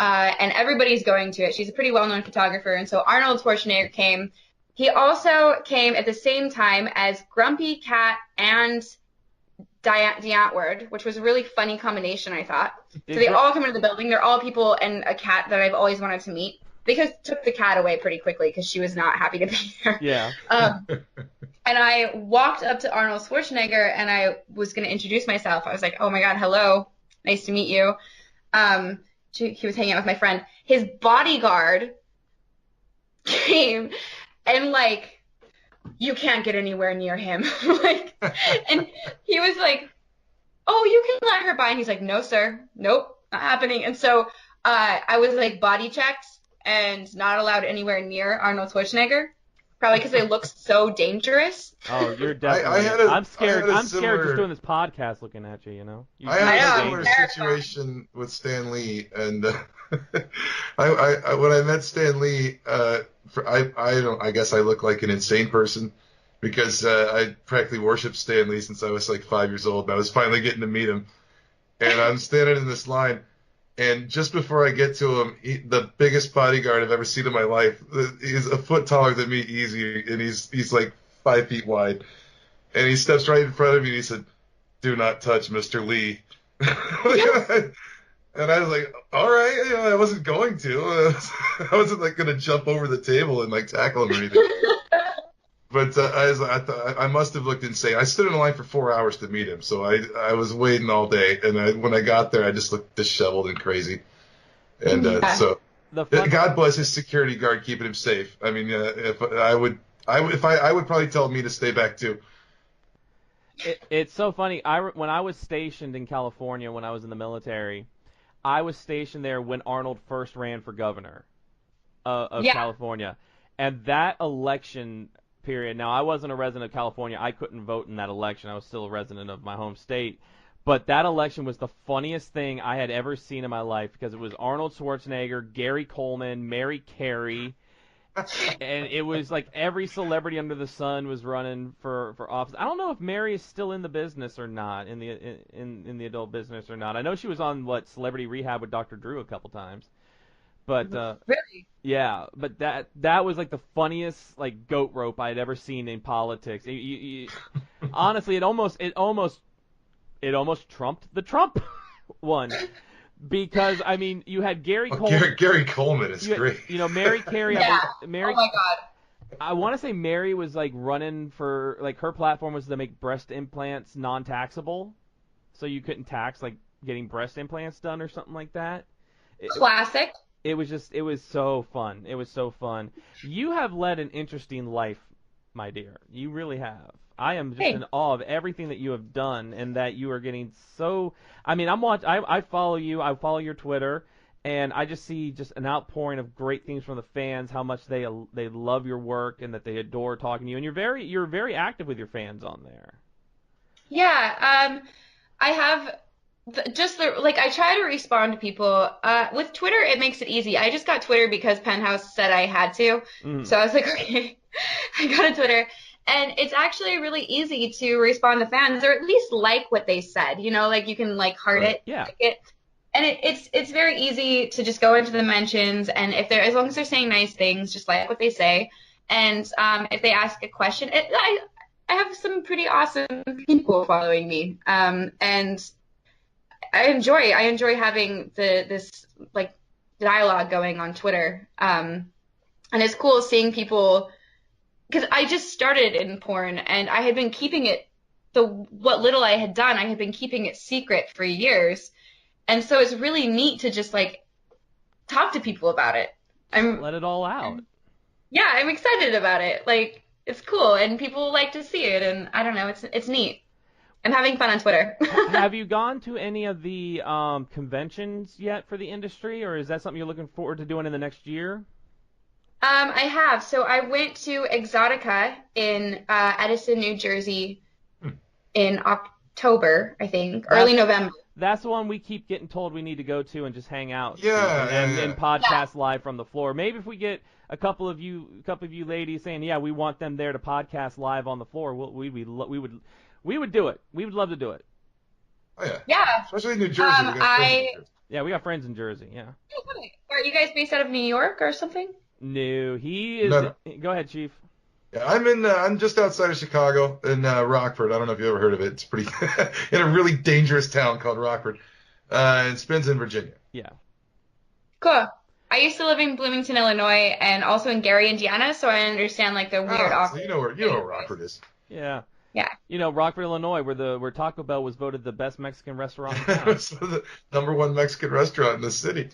and everybody's going to it. She's a pretty well-known photographer, and so Arnold Schwarzenegger came. He also came at the same time as Grumpy Cat and D'Antwoord, which was a really funny combination, I thought. So they all come into the building. They're all people and a cat that I've always wanted to meet. They took the cat away pretty quickly because she was not happy to be there. Yeah. And I walked up to Arnold Schwarzenegger and I was going to introduce myself. I was like, oh my God, hello. Nice to meet you. He was hanging out with my friend. His bodyguard came and like, you can't get anywhere near him. And he was like, oh, you can let her by. And he's like, no, sir. Nope, not happening. And so I was like body checked and not allowed anywhere near Arnold Schwarzenegger, probably because they look so dangerous. Oh, you're definitely. I'm scared. I'm scared just doing this podcast, looking at you. You know. I had a similar situation with Stan Lee, and I when I met Stan Lee, I guess I look like an insane person because I practically worshipped Stan Lee since I was like 5 years old. And I was finally getting to meet him, and I'm standing in this line. And just before I get to him, the biggest bodyguard I've ever seen in my life, he's a foot taller than me, easy, and he's like 5 feet wide. And he steps right in front of me and he said, "Do not touch Mr. Lee." And I was like, all right, I wasn't going to. I wasn't like going to jump over the table and like tackle him or anything. But I must have looked insane. I stood in a line for 4 hours to meet him, so I was waiting all day. And when I got there, I just looked disheveled and crazy. And God bless his security guard keeping him safe. I mean, I would probably tell me to stay back too. It's so funny. When I was stationed in California when I was in the military, I was stationed there when Arnold first ran for governor of California, and that election period. Now, I wasn't a resident of California. I couldn't vote in that election. I was still a resident of my home state. But that election was the funniest thing I had ever seen in my life because it was Arnold Schwarzenegger, Gary Coleman, Mary Carey, and it was like every celebrity under the sun was running for office. I don't know if Mary is still in the business or not, in the adult business or not. I know she was on Celebrity Rehab with Dr. Drew a couple times. But really? Yeah, but that was like the funniest like goat rope I had ever seen in politics. Honestly, it almost trumped the Trump one because I mean you had Gary Coleman. Gary Coleman is great. You know, Mary Carey. Yeah. Mary. Oh my God. I want to say Mary was like running for like her platform was to make breast implants non-taxable, so you couldn't tax like getting breast implants done or something like that. Classic. It was so fun. It was so fun. You have led an interesting life, my dear. You really have. I am just in awe of everything that you have done and that you are getting so. I mean, I follow you. I follow your Twitter, and I just see just an outpouring of great things from the fans. How much they love your work and that they adore talking to you. And you're very active with your fans on there. Yeah. I have. I try to respond to people. With Twitter, it makes it easy. I just got Twitter because Penthouse said I had to. So I was like, okay, I got a Twitter. And it's actually really easy to respond to fans or at least like what they said. You know, like you can like heart it. Yeah. Like it. And it's very easy to just go into the mentions and as long as they're saying nice things, just like what they say. And if they ask a question, I have some pretty awesome people following me. And I enjoy having this like dialogue going on Twitter. And it's cool seeing people because I just started in porn and I had been keeping it what little I had done, I had been keeping it secret for years. And so it's really neat to just like talk to people about it. Let it all out. Yeah, I'm excited about it. Like, it's cool, and people like to see it, and I don't know, it's neat. I'm having fun on Twitter. Have you gone to any of the conventions yet for the industry, or is that something you're looking forward to doing in the next year? I have. So I went to Exotica in Edison, New Jersey in October, I think, early November. That's the one we keep getting told we need to go to and just hang out. Yeah, and podcast live from the floor. Maybe if we get a couple of you ladies saying, yeah, we want them there to podcast live on the floor, we would do it. We would love to do it. Oh yeah. Yeah. Especially in New Jersey. Yeah, we got friends in Jersey. Yeah. Are you guys based out of New York or something? No, he is. No. Go ahead, Chief. Yeah, I'm just outside of Chicago in Rockford. I don't know if you ever heard of it. It's pretty in a really dangerous town called Rockford. It spins in Virginia. Yeah. Cool. I used to live in Bloomington, Illinois, and also in Gary, Indiana, so I understand like the weird awkward. So you know where Rockford is. Yeah. Yeah. You know, Rockford, Illinois, where Taco Bell was voted the best Mexican restaurant in town. It's the #1 Mexican restaurant in the city.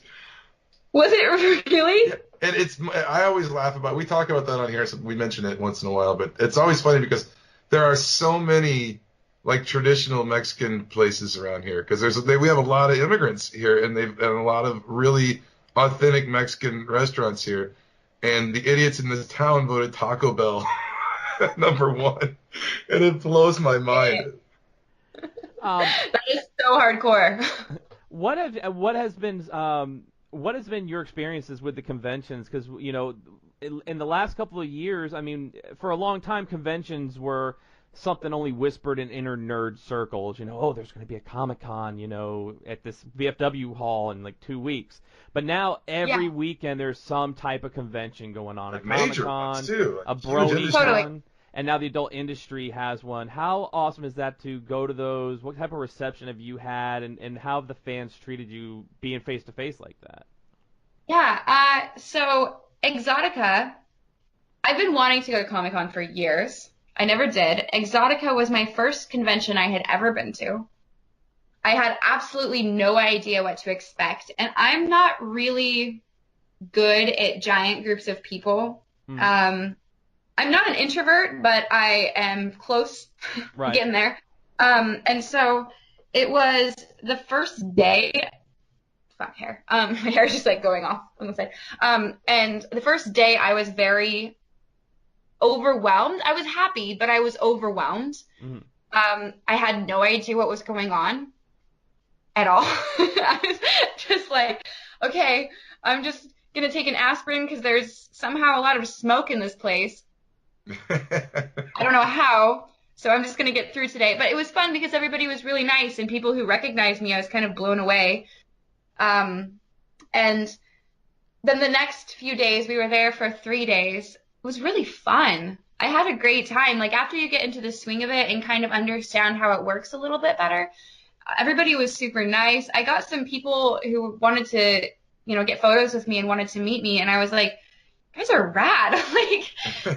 Was it really? Yeah. And I always laugh about, we talk about that on here, so we mention it once in a while, but it's always funny because there are so many like traditional Mexican places around here because we have a lot of immigrants here and a lot of really authentic Mexican restaurants here. And the idiots in this town voted Taco Bell #1. And it blows my mind. That is so hardcore. What has been your experiences with the conventions? Because, you know, in the last couple of years, I mean, for a long time, conventions were something only whispered in inner nerd circles. You know, oh, there's going to be a Comic-Con, you know, at this VFW hall in like 2 weeks. But now every weekend there's some type of convention going on. Like a major Comic-Con, ones too. a BronyCon, and now the adult industry has one. How awesome is that to go to those? What type of reception have you had, and how have the fans treated you being face-to-face like that? Yeah, so Exotica, I've been wanting to go to Comic-Con for years. I never did. Exotica was my first convention I had ever been to. I had absolutely no idea what to expect, and I'm not really good at giant groups of people. I'm not an introvert, but I am close getting there. And so it was the first day. Fuck hair. My hair is just like going off on the side. And the first day I was very overwhelmed. I was happy, but I was overwhelmed. I had no idea what was going on at all. I was just like, okay, I'm just going to take an aspirin because there's somehow a lot of smoke in this place. I don't know how, so I'm just going to get through today. But it was fun because everybody was really nice, and people who recognized me, I was kind of blown away. And then the next few days, we were there for 3 days. It was really fun. I had a great time. Like, after you get into the swing of it and kind of understand how it works a little bit better, everybody was super nice. I got some people who wanted to, you know, get photos with me and wanted to meet me, and I was like, you guys are rad. Like,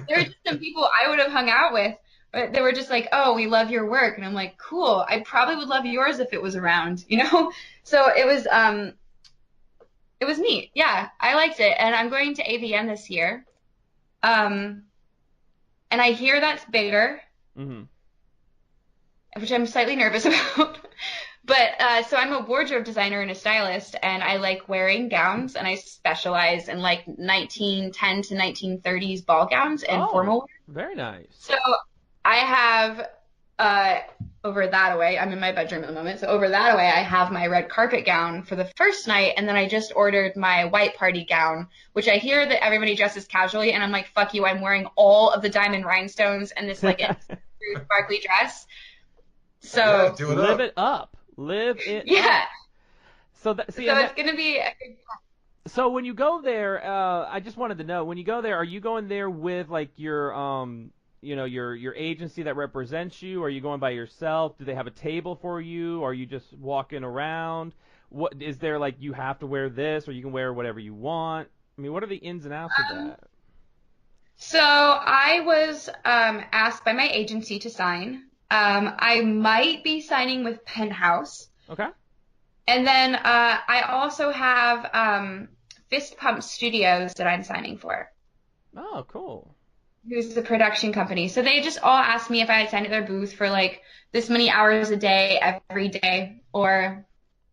there were just some people I would have hung out with, but they were just like, oh, we love your work. And I'm like, cool. I probably would love yours if it was around, you know? So it was neat. Yeah, I liked it. And I'm going to AVN this year. And I hear that's bigger, which I'm slightly nervous about. But so I'm a wardrobe designer and a stylist, and I like wearing gowns, and I specialize in like 1910 to 1930s ball gowns and formal wear. Very nice. So I have over that away, I'm in my bedroom at the moment, so over that away I have my red carpet gown for the first night, and then I just ordered my white party gown, which I hear that everybody dresses casually, and I'm like, fuck you, I'm wearing all of the diamend rhinestones and this like sparkly dress. So yeah, live it up. Live it up. So it's going to be So when you go there, I just wanted to know, when you go there, are you going there with like your you know, your agency that represents you? Are you going by yourself? Do they have a table for you? Are you just walking around? What is there, like, you have to wear this, or you can wear whatever you want? I mean, what are the ins and outs of that? So I was asked by my agency to sign. I might be signing with Penthouse. Okay. And then I also have Fist Pump Studios that I'm signing for. Oh, cool. Who's the production company. So they just all asked me if I had signed at their booth for like this many hours a day, every day, or,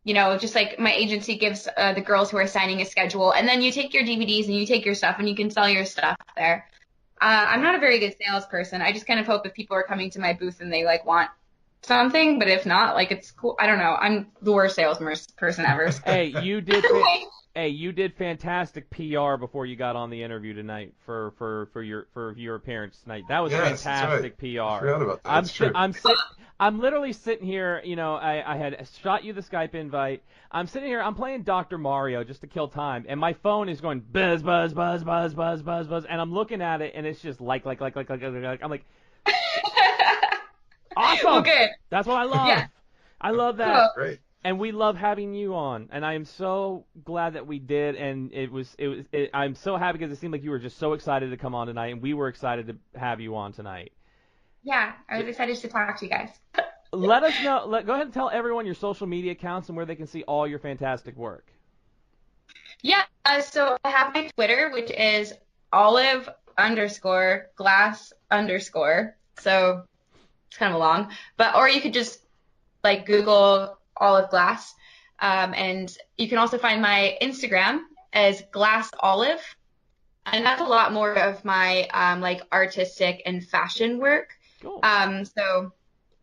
you know, just like my agency gives the girls who are signing a schedule, and then you take your DVDs and you take your stuff and you can sell your stuff there. I'm not a very good salesperson. I just kind of hope if people are coming to my booth and they like want something, but if not, like it's cool. I don't know. I'm the worst salesperson ever. Hey, you did fantastic PR before you got on the interview tonight for your appearance tonight. That was fantastic PR. I forgot about that. I'm literally sitting here, you know, I had shot you the Skype invite. I'm sitting here, I'm playing Dr. Mario just to kill time, and my phone is going buzz, buzz, buzz, buzz, buzz, buzz, buzz, and I'm looking at it, and it's just like. I'm like, awesome. Well, good. That's what I love. Yeah. I love that. Cool. Great. And we love having you on, and I am so glad that we did. And I'm so happy because it seemed like you were just so excited to come on tonight, and we were excited to have you on tonight. Yeah, I was excited to talk to you guys. Let us know. Go ahead and tell everyone your social media accounts and where they can see all your fantastic work. Yeah, so I have my Twitter, which is olive_glass_. So it's kind of long, or you could just like Google Olive Glass. And you can also find my Instagram as Glass Olive. And that's a lot more of my like artistic and fashion work. Cool. So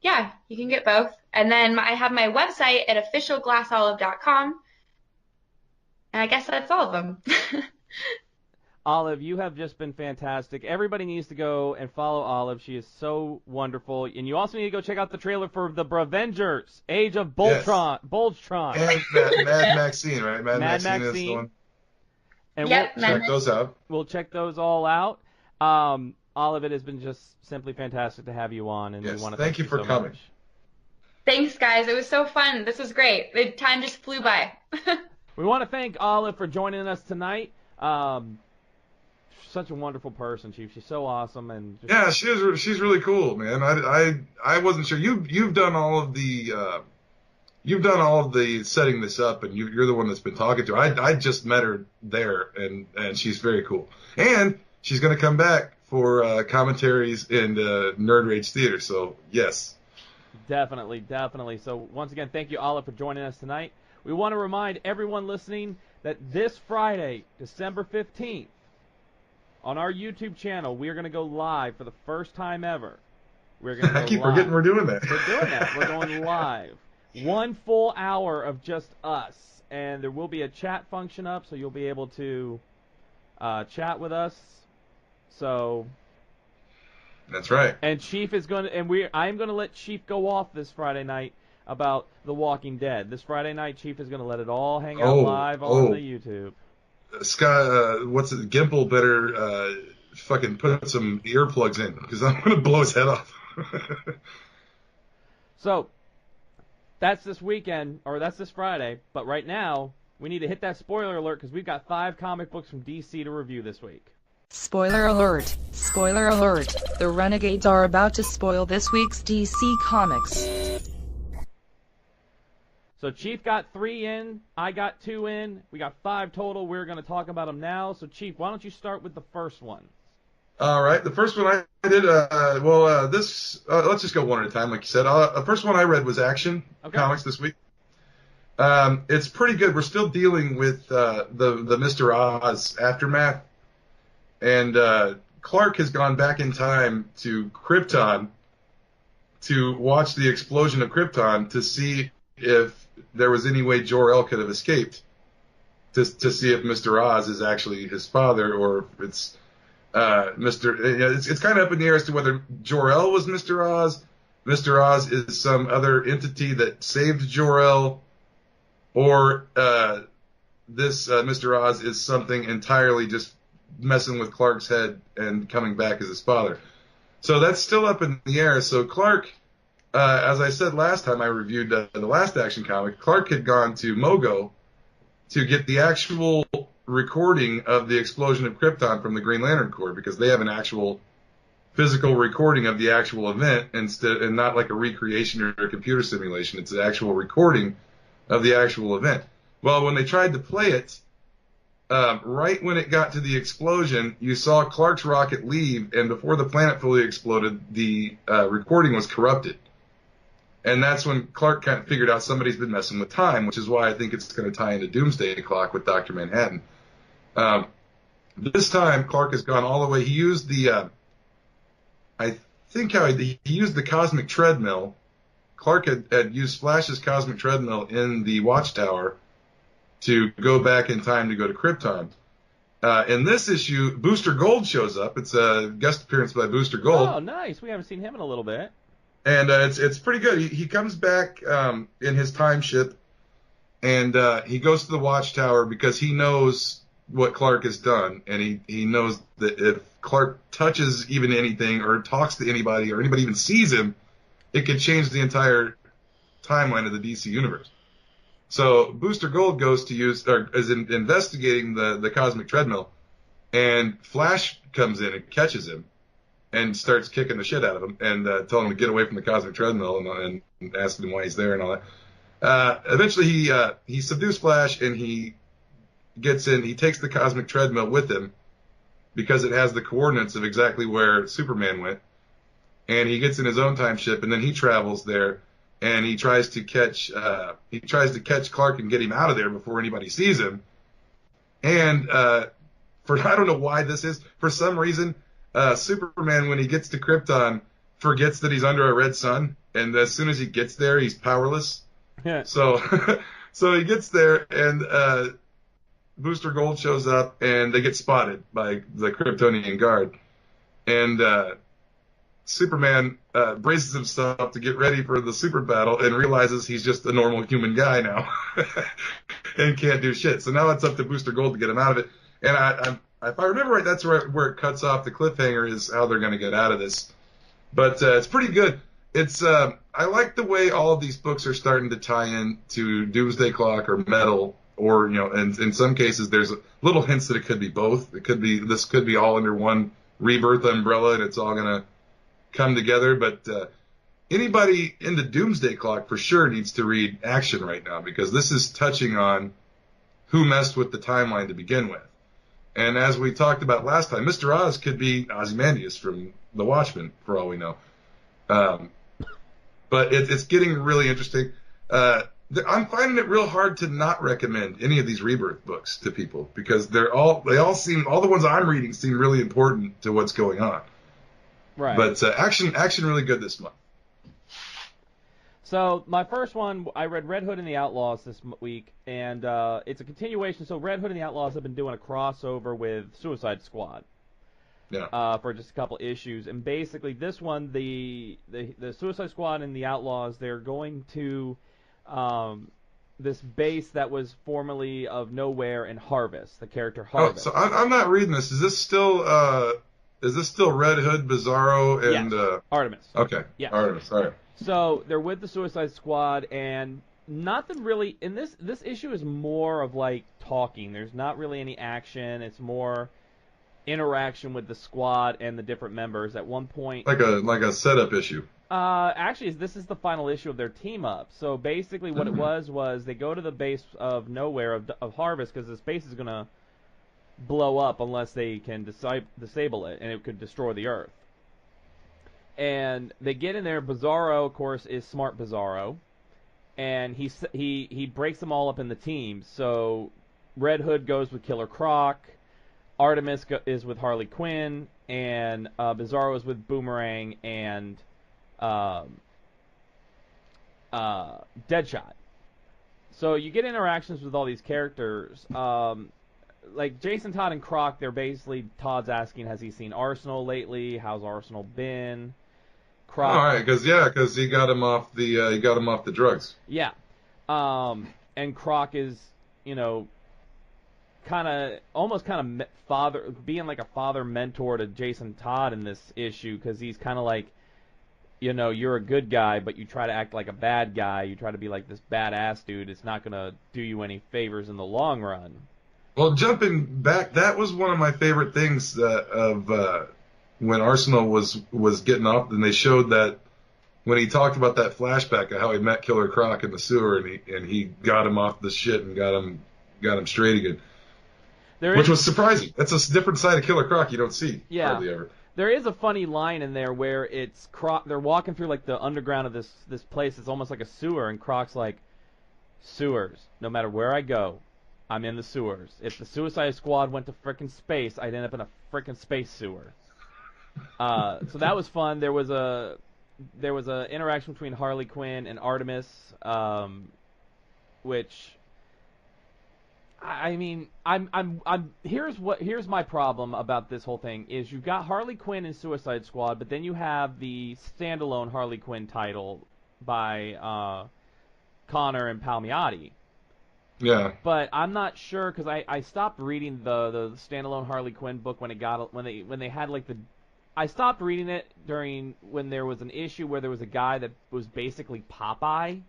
yeah, you can get both. And then I have my website at officialglassolive.com. And I guess that's all of them. Olive, you have just been fantastic. Everybody needs to go and follow Olive. She is so wonderful. And you also need to go check out the trailer for The Bravengers, Age of Boltron. Yes. Boltron. And Mad Maxine, right? Mad Maxine is the one. And yep, we'll check those out. We'll check those all out. Olive, it has been just simply fantastic to have you on, and we want to thank you for so coming. much. Thanks, guys. It was so fun. This was great. The time just flew by. We want to thank Olive for joining us tonight. Such a wonderful person, Chief. She's so awesome, and she's really cool, man. I wasn't sure you've done all of the setting this up, and you're the one that's been talking to her. I just met her there, and she's very cool, and she's gonna come back for commentaries in Nerd Rage Theater. So yes, definitely. So once again, thank you, Olive, for joining us tonight. We want to remind everyone listening that this Friday, December 15th. On our YouTube channel, we are going to go live for the first time ever. We're going to go I keep live. forgetting we're doing that. We're doing that. We're going live. 1 full hour of just us. And there will be a chat function up, so you'll be able to chat with us. So that's right. And Chief is going to, I'm going to let Chief go off this Friday night about The Walking Dead. This Friday night, Chief is going to let it all hang out live on the YouTube. Scott, Gimple better fucking put some earplugs in, because I'm going to blow his head off. So, that's this weekend, or that's this Friday, but right now, we need to hit that spoiler alert, because we've got 5 comic books from DC to review this week. Spoiler alert! Spoiler alert! The Renegades are about to spoil this week's DC Comics. So Chief got 3 in, I got 2 in, we got 5 total. We're going to talk about them now. So Chief, why don't you start with the first one? All right, the first one I did, let's just go one at a time, like you said. The first one I read was Action Comics this week. It's pretty good. We're still dealing with the Mr. Oz aftermath, and Clark has gone back in time to Krypton to watch the explosion of Krypton to see if there was any way Jor-El could have escaped, to see if Mr. Oz is actually his father, or if it's it's kind of up in the air as to whether Jor-El was Mr. Oz. Mr. Oz is some other entity that saved Jor-El, or this Mr. Oz is something entirely just messing with Clark's head and coming back as his father. So that's still up in the air. So Clark, as I said last time I reviewed the last Action comic, Clark had gone to Mogo to get the actual recording of the explosion of Krypton from the Green Lantern Corps, because they have an actual physical recording of the actual event and not like a recreation or a computer simulation. It's an actual recording of the actual event. Well, when they tried to play it, right when it got to the explosion, you saw Clark's rocket leave, and before the planet fully exploded, the recording was corrupted. And that's when Clark kind of figured out somebody's been messing with time, which is why I think it's going to tie into Doomsday Clock with Dr. Manhattan. This time, Clark has gone all the way. He used he used the cosmic treadmill. Clark had used Flash's cosmic treadmill in the Watchtower to go back in time to go to Krypton. In this issue, Booster Gold shows up. It's a guest appearance by Booster Gold. Oh, nice. We haven't seen him in a little bit. And it's pretty good. He comes back in his time ship, and he goes to the Watchtower because he knows what Clark has done, and he knows that if Clark touches even anything or talks to anybody or anybody even sees him, it could change the entire timeline of the DC universe. So Booster Gold goes to investigating the cosmic treadmill, and Flash comes in and catches him and starts kicking the shit out of him and telling him to get away from the cosmic treadmill and asking him why he's there and all that. Eventually he subdues Flash, and he gets in. He takes the cosmic treadmill with him because it has the coordinates of exactly where Superman went. And he gets in his own time ship, and then he travels there, and he tries to catch Clark and get him out of there before anybody sees him. And I don't know why this is, for some reason, Superman, when he gets to Krypton, forgets that he's under a red sun, and as soon as he gets there, he's powerless. Yeah. So he gets there, and Booster Gold shows up, and they get spotted by the Kryptonian guard. And Superman braces himself to get ready for the super battle and realizes he's just a normal human guy now and can't do shit. So now it's up to Booster Gold to get him out of it. And if I remember right, that's where it cuts off. The cliffhanger is how they're going to get out of this. But it's pretty good. It's I like the way all of these books are starting to tie in to Doomsday Clock or Metal, or and in some cases there's little hints that it could be both. This could be all under one Rebirth umbrella, and it's all going to come together. But anybody in the Doomsday Clock for sure needs to read Action right now, because this is touching on who messed with the timeline to begin with. And as we talked about last time, Mr. Oz could be Ozymandias from The Watchmen, for all we know. But it's getting really interesting. I'm finding it real hard to not recommend any of these Rebirth books to people, because all the ones I'm reading seem really important to what's going on. Right. But action really good this month. So my first one, I read Red Hood and the Outlaws this week, and it's a continuation. So Red Hood and the Outlaws have been doing a crossover with Suicide Squad. Yeah. For just a couple issues, and basically this one, the Suicide Squad and the Outlaws, they're going to this base that was formerly of Nowhere and Harvest, the character Harvest. Oh, so I'm not reading this. Is this still Red Hood, Bizarro, and yes. Artemis? Okay. Yeah. Artemis. All right. So they're with the Suicide Squad, and nothing really in this issue is more of like talking. There's not really any action. It's more interaction with the squad and the different members. At one point, like a setup issue. Actually, this is the final issue of their team up. So basically, what it was they go to the base of Nowhere of Harvest, because this base is gonna blow up unless they can disable it, and it could destroy the Earth. And they get in there. Bizarro, of course, is Smart Bizarro, and he breaks them all up in the teams. So Red Hood goes with Killer Croc, Artemis is with Harley Quinn, and Bizarro is with Boomerang and Deadshot. So you get interactions with all these characters. Like Jason Todd and Croc, they're basically, Todd's asking, has he seen Arsenal lately? How's Arsenal been? Croc, all right, because he got him off the drugs. Yeah, and Croc is kind of father, being like a father mentor to Jason Todd in this issue, because he's kind of like, you're a good guy, but you try to act like a bad guy. You try to be like this badass dude. It's not gonna do you any favors in the long run. Well, jumping back, that was one of my favorite things of when Arsenal was getting off, and they showed that when he talked about that flashback of how he met Killer Croc in the sewer, and he got him off the shit and got him straight again. Which was surprising. That's a different side of Killer Croc you don't see hardly ever. There is a funny line in there where it's Croc. They're walking through like the underground of this place. It's almost like a sewer, and Croc's like, "Sewers. No matter where I go, I'm in the sewers. If the Suicide Squad went to frickin' space, I'd end up in a frickin' space sewer." So that was fun. There was a interaction between Harley Quinn and Artemis, which. I mean, here's my problem about this whole thing is you've got Harley Quinn and Suicide Squad, but then you have the standalone Harley Quinn title by Connor and Palmiotti. Yeah. But I'm not sure because I stopped reading the standalone Harley Quinn book when they had like the. I stopped reading it when there was an issue where there was a guy that was basically Popeye.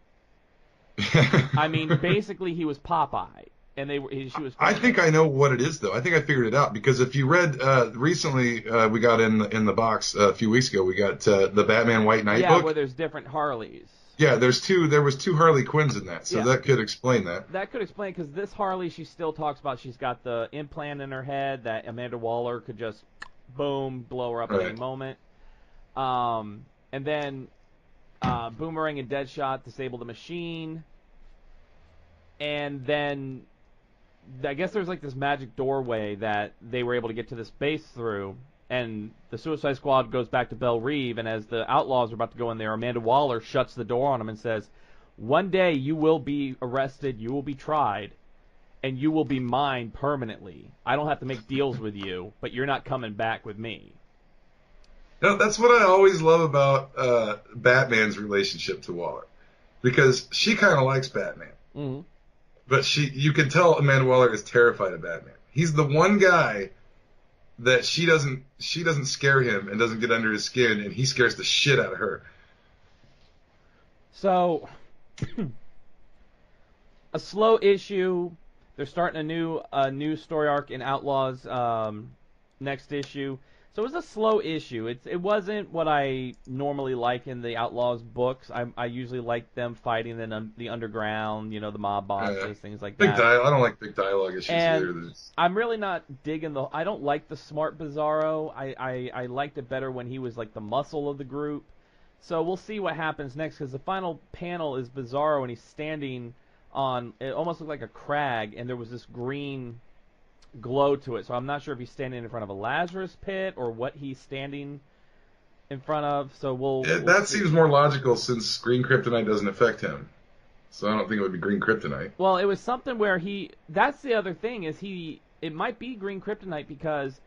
I mean, basically he was Popeye. And she was. I think I know what it is, though. I think I figured it out because if you read recently, we got in the box a few weeks ago. We got the Batman White Knight book. Yeah, where there's different Harleys. Yeah, there was two Harley Quinns in that, so that could explain that. That could explain because this Harley, she still talks about she's got the implant in her head that Amanda Waller could just boom blow her up at any moment. And then Boomerang and Deadshot disable the machine, and then. I guess there's like this magic doorway that they were able to get to this base through, and the Suicide Squad goes back to Belle Reve, and as the Outlaws are about to go in there, Amanda Waller shuts the door on them and says, "One day you will be arrested, you will be tried, and you will be mine permanently. I don't have to make deals with you, but you're not coming back with me." You know, that's what I always love about Batman's relationship to Waller, because she kind of likes Batman. Mm-hmm. But you can tell Amanda Waller is terrified of Batman. He's the one guy that she doesn't scare him and doesn't get under his skin, and he scares the shit out of her. So, a slow issue. They're starting a new story arc in Outlaws next issue. So it was a slow issue. It wasn't what I normally like in the Outlaws books. I usually like them fighting in the underground, the mob bosses, things like that. I don't like big dialogue issues either. I'm really not digging I don't like the smart Bizarro. I liked it better when he was like the muscle of the group. So we'll see what happens next because the final panel is Bizarro and he's standing on, it almost looked like a crag, and there was this green glow to it. So I'm not sure if he's standing in front of a Lazarus pit or what he's standing in front of. So we'll that seems more logical since green kryptonite doesn't affect him. So I don't think it would be green kryptonite. Well, it was something where that's the other thing is it might be green kryptonite because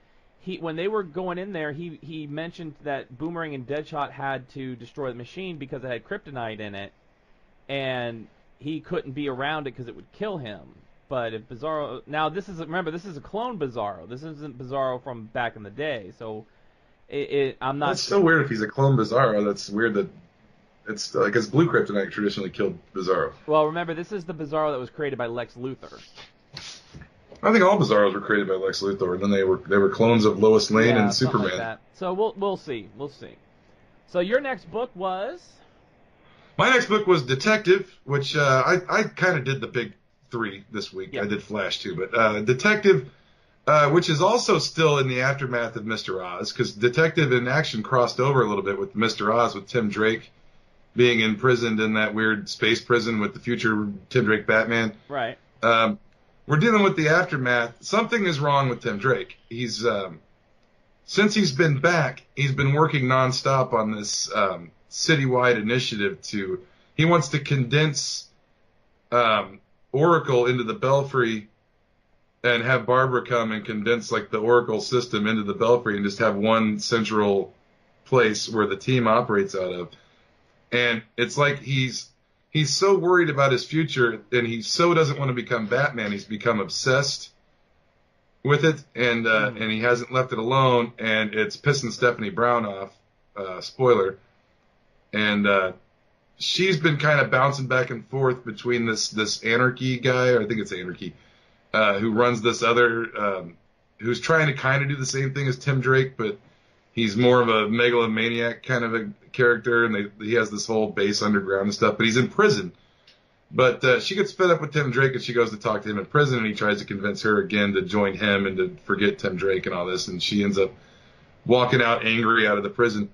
when they were going in there, he mentioned that Boomerang and Deadshot had to destroy the machine because it had kryptonite in it, and he couldn't be around it because it would kill him. But if Bizarro... Now, this is a clone Bizarro. This isn't Bizarro from back in the day, so I'm not... It's so weird if he's a clone Bizarro. That's weird that... It's like, because blue kryptonite traditionally killed Bizarro. Well, remember, this is the Bizarro that was created by Lex Luthor. I think all Bizarros were created by Lex Luthor, and then they were clowns of Lois Lane and Superman. Like that. So we'll see. So your next book was... My next book was Detective, which I kind of did the big 3 this week. Yep. I did Flash too, but Detective, which is also still in the aftermath of Mr. Oz, because Detective in Action crossed over a little bit with Mr. Oz, with Tim Drake being imprisoned in that weird space prison with the future Tim Drake Batman. Right. We're dealing with the aftermath. Something is wrong with Tim Drake. He's since he's been back, he's been working nonstop on this citywide initiative he wants to condense Oracle into the Belfry and have Barbara come and condense like the Oracle system into the Belfry and just have one central place where the team operates out of. And it's like he's so worried about his future, and he so doesn't want to become Batman. He's become obsessed with it, and he hasn't left it alone, and it's pissing Stephanie Brown off. Spoiler. And she's been kind of bouncing back and forth between this Anarchy guy, or I think it's Anarchy, who runs this other, who's trying to kind of do the same thing as Tim Drake, but he's more of a megalomaniac kind of a character, and he has this whole base underground and stuff, but he's in prison. But she gets fed up with Tim Drake, and she goes to talk to him in prison, and he tries to convince her again to join him and to forget Tim Drake and all this, and she ends up walking out angry out of the prison.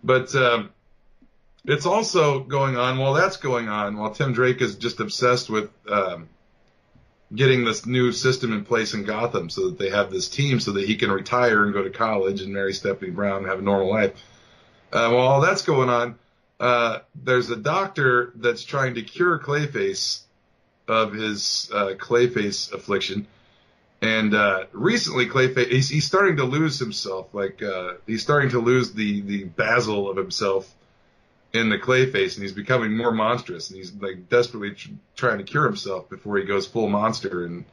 But it's also going on, while that's going on, while Tim Drake is just obsessed with getting this new system in place in Gotham so that they have this team so that he can retire and go to college and marry Stephanie Brown and have a normal life. While all that's going on, there's a doctor that's trying to cure Clayface of his Clayface affliction. And recently, Clayface, he's starting to lose himself. Like, he's starting to lose the Basil of himself in the Clayface, and he's becoming more monstrous. And he's like desperately trying to cure himself before he goes full monster and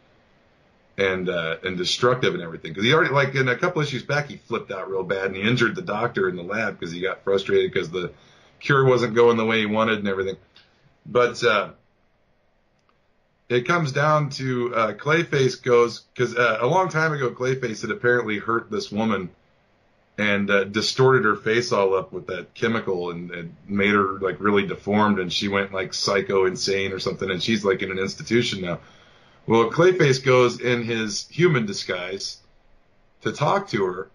destructive and everything. Because he already, like, in a couple issues back, he flipped out real bad, and he injured the doctor in the lab because he got frustrated because the cure wasn't going the way he wanted and everything. But it comes down to Clayface goes, because a long time ago, Clayface had apparently hurt this woman and distorted her face all up with that chemical and made her like really deformed, and she went like psycho insane or something, and she's like in an institution now. Well, Clayface goes in his human disguise to talk to her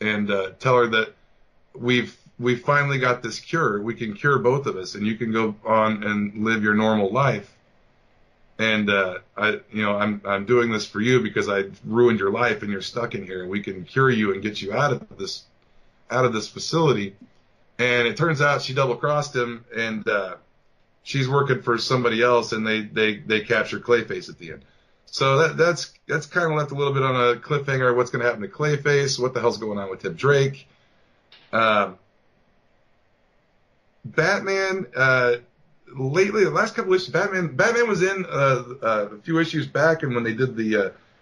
and tell her that we've finally got this cure. We can cure both of us, and you can go on and live your normal life. And I'm doing this for you because I ruined your life and you're stuck in here. We can cure you and get you out of this facility. And it turns out she double-crossed him, and she's working for somebody else, and they capture Clayface at the end. So that's kind of left a little bit on a cliffhanger. What's going to happen to Clayface? What the hell's going on with Tim Drake? Batman. Lately, the last couple issues, Batman was in a few issues back, and when they did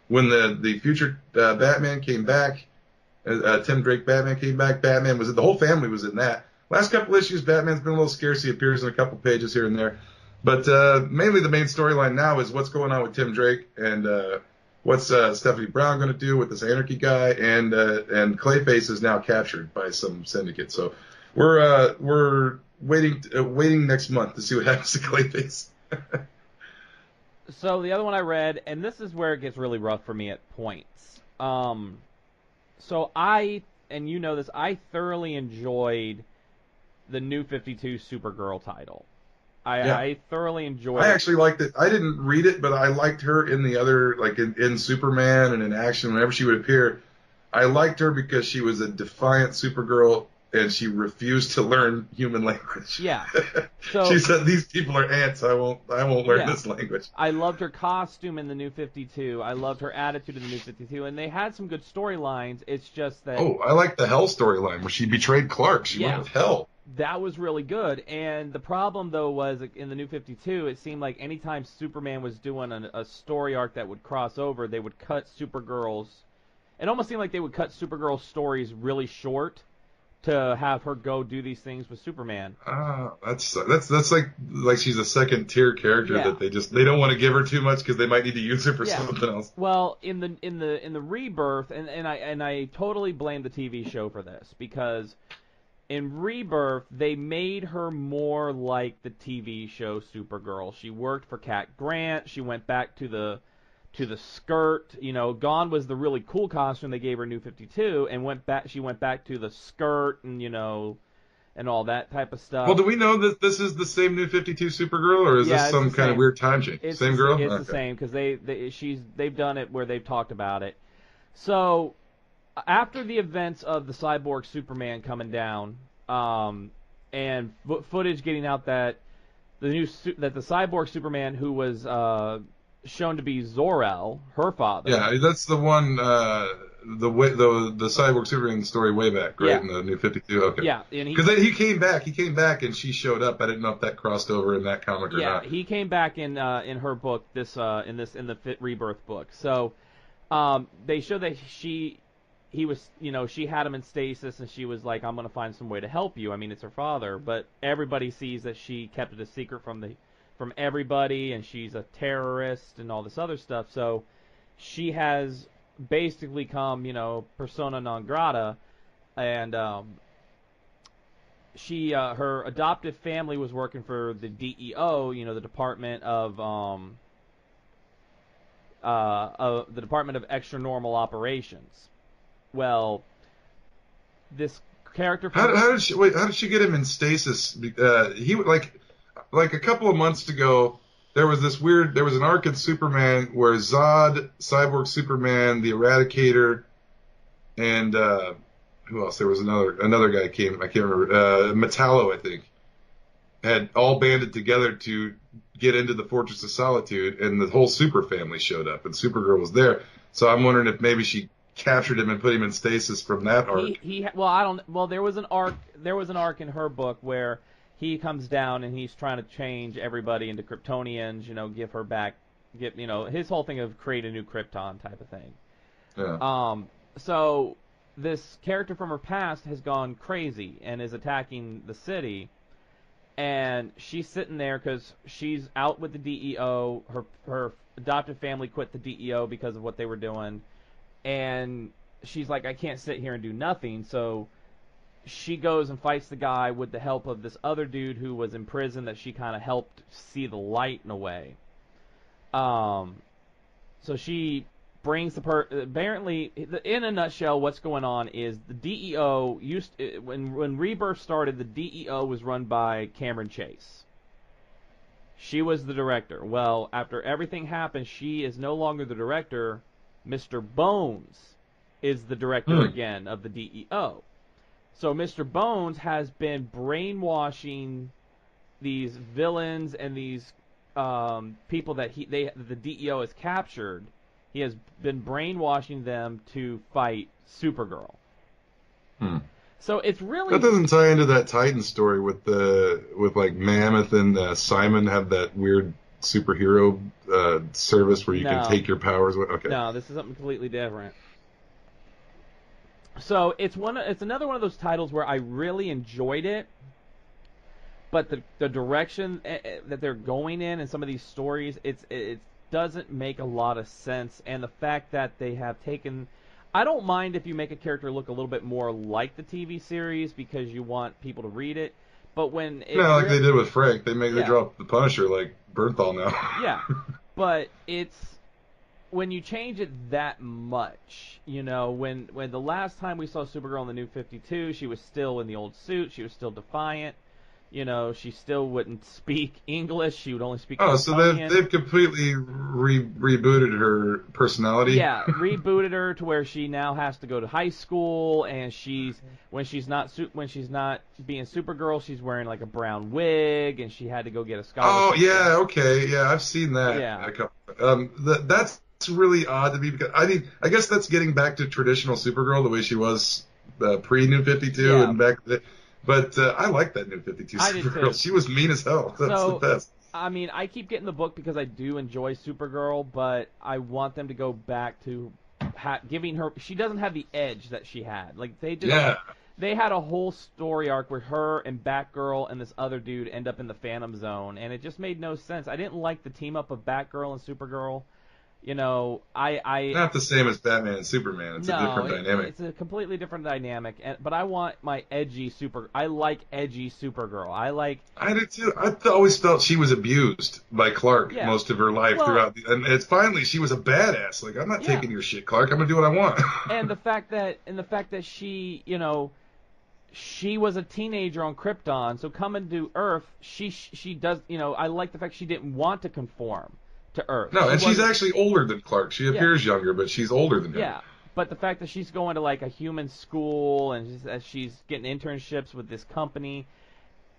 when the future Batman came back, Tim Drake Batman came back, Batman was in, the whole family was in that. Last couple issues, Batman's been a little scarce. He appears in a couple pages here and there, but mainly the main storyline now is what's going on with Tim Drake and what's Stephanie Brown going to do with this anarchy guy, and Clayface is now captured by some syndicate. So we're waiting next month to see what happens to Clayface. So the other one I read, and this is where it gets really rough for me at points. So and you know this, I thoroughly enjoyed the New 52 Supergirl title. I thoroughly enjoyed it. I actually liked it. I didn't read it, but I liked her in the other, like in Superman and in action, whenever she would appear. I liked her because she was a defiant Supergirl, and she refused to learn human language. Yeah. So she said, "These people are ants. I won't learn this language." I loved her costume in the New 52. I loved her attitude in the New 52, and they had some good storylines. It's just that. Oh, I like the Hell storyline where she betrayed Clark. She went with Hell. That was really good. And the problem though was in the New 52, it seemed like anytime Superman was doing a story arc that would cross over, they would cut Supergirl's. It almost seemed like they would cut Supergirl's stories really short to have her go do these things with Superman. That's like she's a second tier character that they don't want to give her too much because they might need to use her for something else. Well, in the Rebirth, and I totally blame the TV show for this, because in Rebirth they made her more like the TV show Supergirl. She worked for Cat Grant. She went back to the skirt, Gone was the really cool costume they gave her New 52, and she went back to the skirt and and all that type of stuff. Well, do we know that this is the same New 52 Supergirl, or is this some kind of weird time change? Same girl? It's the same, because they've done it where they've talked about it. So after the events of the Cyborg Superman coming down, and footage getting out that the Cyborg Superman, who was shown to be Zor-El, her father. Yeah, that's the one, the Cyborg Superman story way back, right? In the New 52. Okay. Yeah, because he came back, and she showed up. I didn't know if that crossed over in that comic or not. Yeah, he came back in her book, in the Rebirth book. So, they show that she had him in stasis, and she was like, "I'm gonna find some way to help you." I mean, it's her father, but everybody sees that she kept it a secret from everybody, and she's a terrorist and all this other stuff. So she has basically come, persona non grata, and her adoptive family was working for the DEO, the Department of Extra Normal Operations. Well, this character. How did she get him in stasis? He like a couple of months ago. There was an arc in Superman where Zod, Cyborg Superman, the Eradicator, and who else? There was another guy came. I can't remember. Metallo, I think, had all banded together to get into the Fortress of Solitude, and the whole Super family showed up, and Supergirl was there. So I'm wondering if maybe she captured him and put him in stasis from that arc. There was an arc in her book where he comes down and he's trying to change everybody into Kryptonians, give her back, his whole thing of create a new Krypton type of thing. Yeah. So this character from her past has gone crazy and is attacking the city, and she's sitting there because she's out with the DEO. Her adoptive family quit the DEO because of what they were doing, and she's like, I can't sit here and do nothing, so she goes and fights the guy with the help of this other dude who was in prison that she kind of helped see the light in a way. So she brings apparently, in a nutshell, what's going on is the DEO when Rebirth started, the DEO was run by Cameron Chase. She was the director. Well, after everything happened, she is no longer the director. Mr. Bones is the director again of the DEO. So Mr. Bones has been brainwashing these villains and these people that the DEO has captured. He has been brainwashing them to fight Supergirl. So it's really, that doesn't tie into that Titan story with like Mammoth and Simon have that weird superhero service where you can take your powers. Okay. No, this is something completely different. So it's another one of those titles where I really enjoyed it, but the direction that they're going in and some of these stories, it doesn't make a lot of sense. And the fact that they have taken, I don't mind if you make a character look a little bit more like the TV series because you want people to read it, but when like they did with Frank, they dropped the Punisher like Bernthal now. Yeah, but it's when you change it that much, when the last time we saw Supergirl in the New 52, she was still in the old suit, she was still defiant, she still wouldn't speak English, she would only speak Kryptonian. So they've completely rebooted her personality. Yeah, rebooted her to where she now has to go to high school, and when she's not being Supergirl, she's wearing like a brown wig, and she had to go get a scholarship. Oh yeah, okay, yeah, I've seen that. Yeah. That's really odd to me because I guess that's getting back to traditional Supergirl the way she was pre-New 52 and back then. But I like that New 52 Supergirl. She was mean as hell. That's the best. I mean, I keep getting the book because I do enjoy Supergirl, but I want them to go back to giving her. She doesn't have the edge that she had. Like they did. They had a whole story arc where her and Batgirl and this other dude end up in the Phantom Zone, and it just made no sense. I didn't like the team up of Batgirl and Supergirl. I not the same as Batman and Superman. It's a different dynamic. It's a completely different dynamic. But I want my edgy I like edgy Supergirl. I did too. I always felt she was abused by Clark most of her life throughout. And it's finally she was a badass. Like I'm not taking your shit, Clark. I'm gonna do what I want. and the fact that she, she was a teenager on Krypton, so coming to Earth, she does. I like the fact she didn't want to conform to Earth. No, and she's actually older than Clark. She appears younger, but she's older than him. Yeah, but the fact that she's going to like a human school and she's getting internships with this company,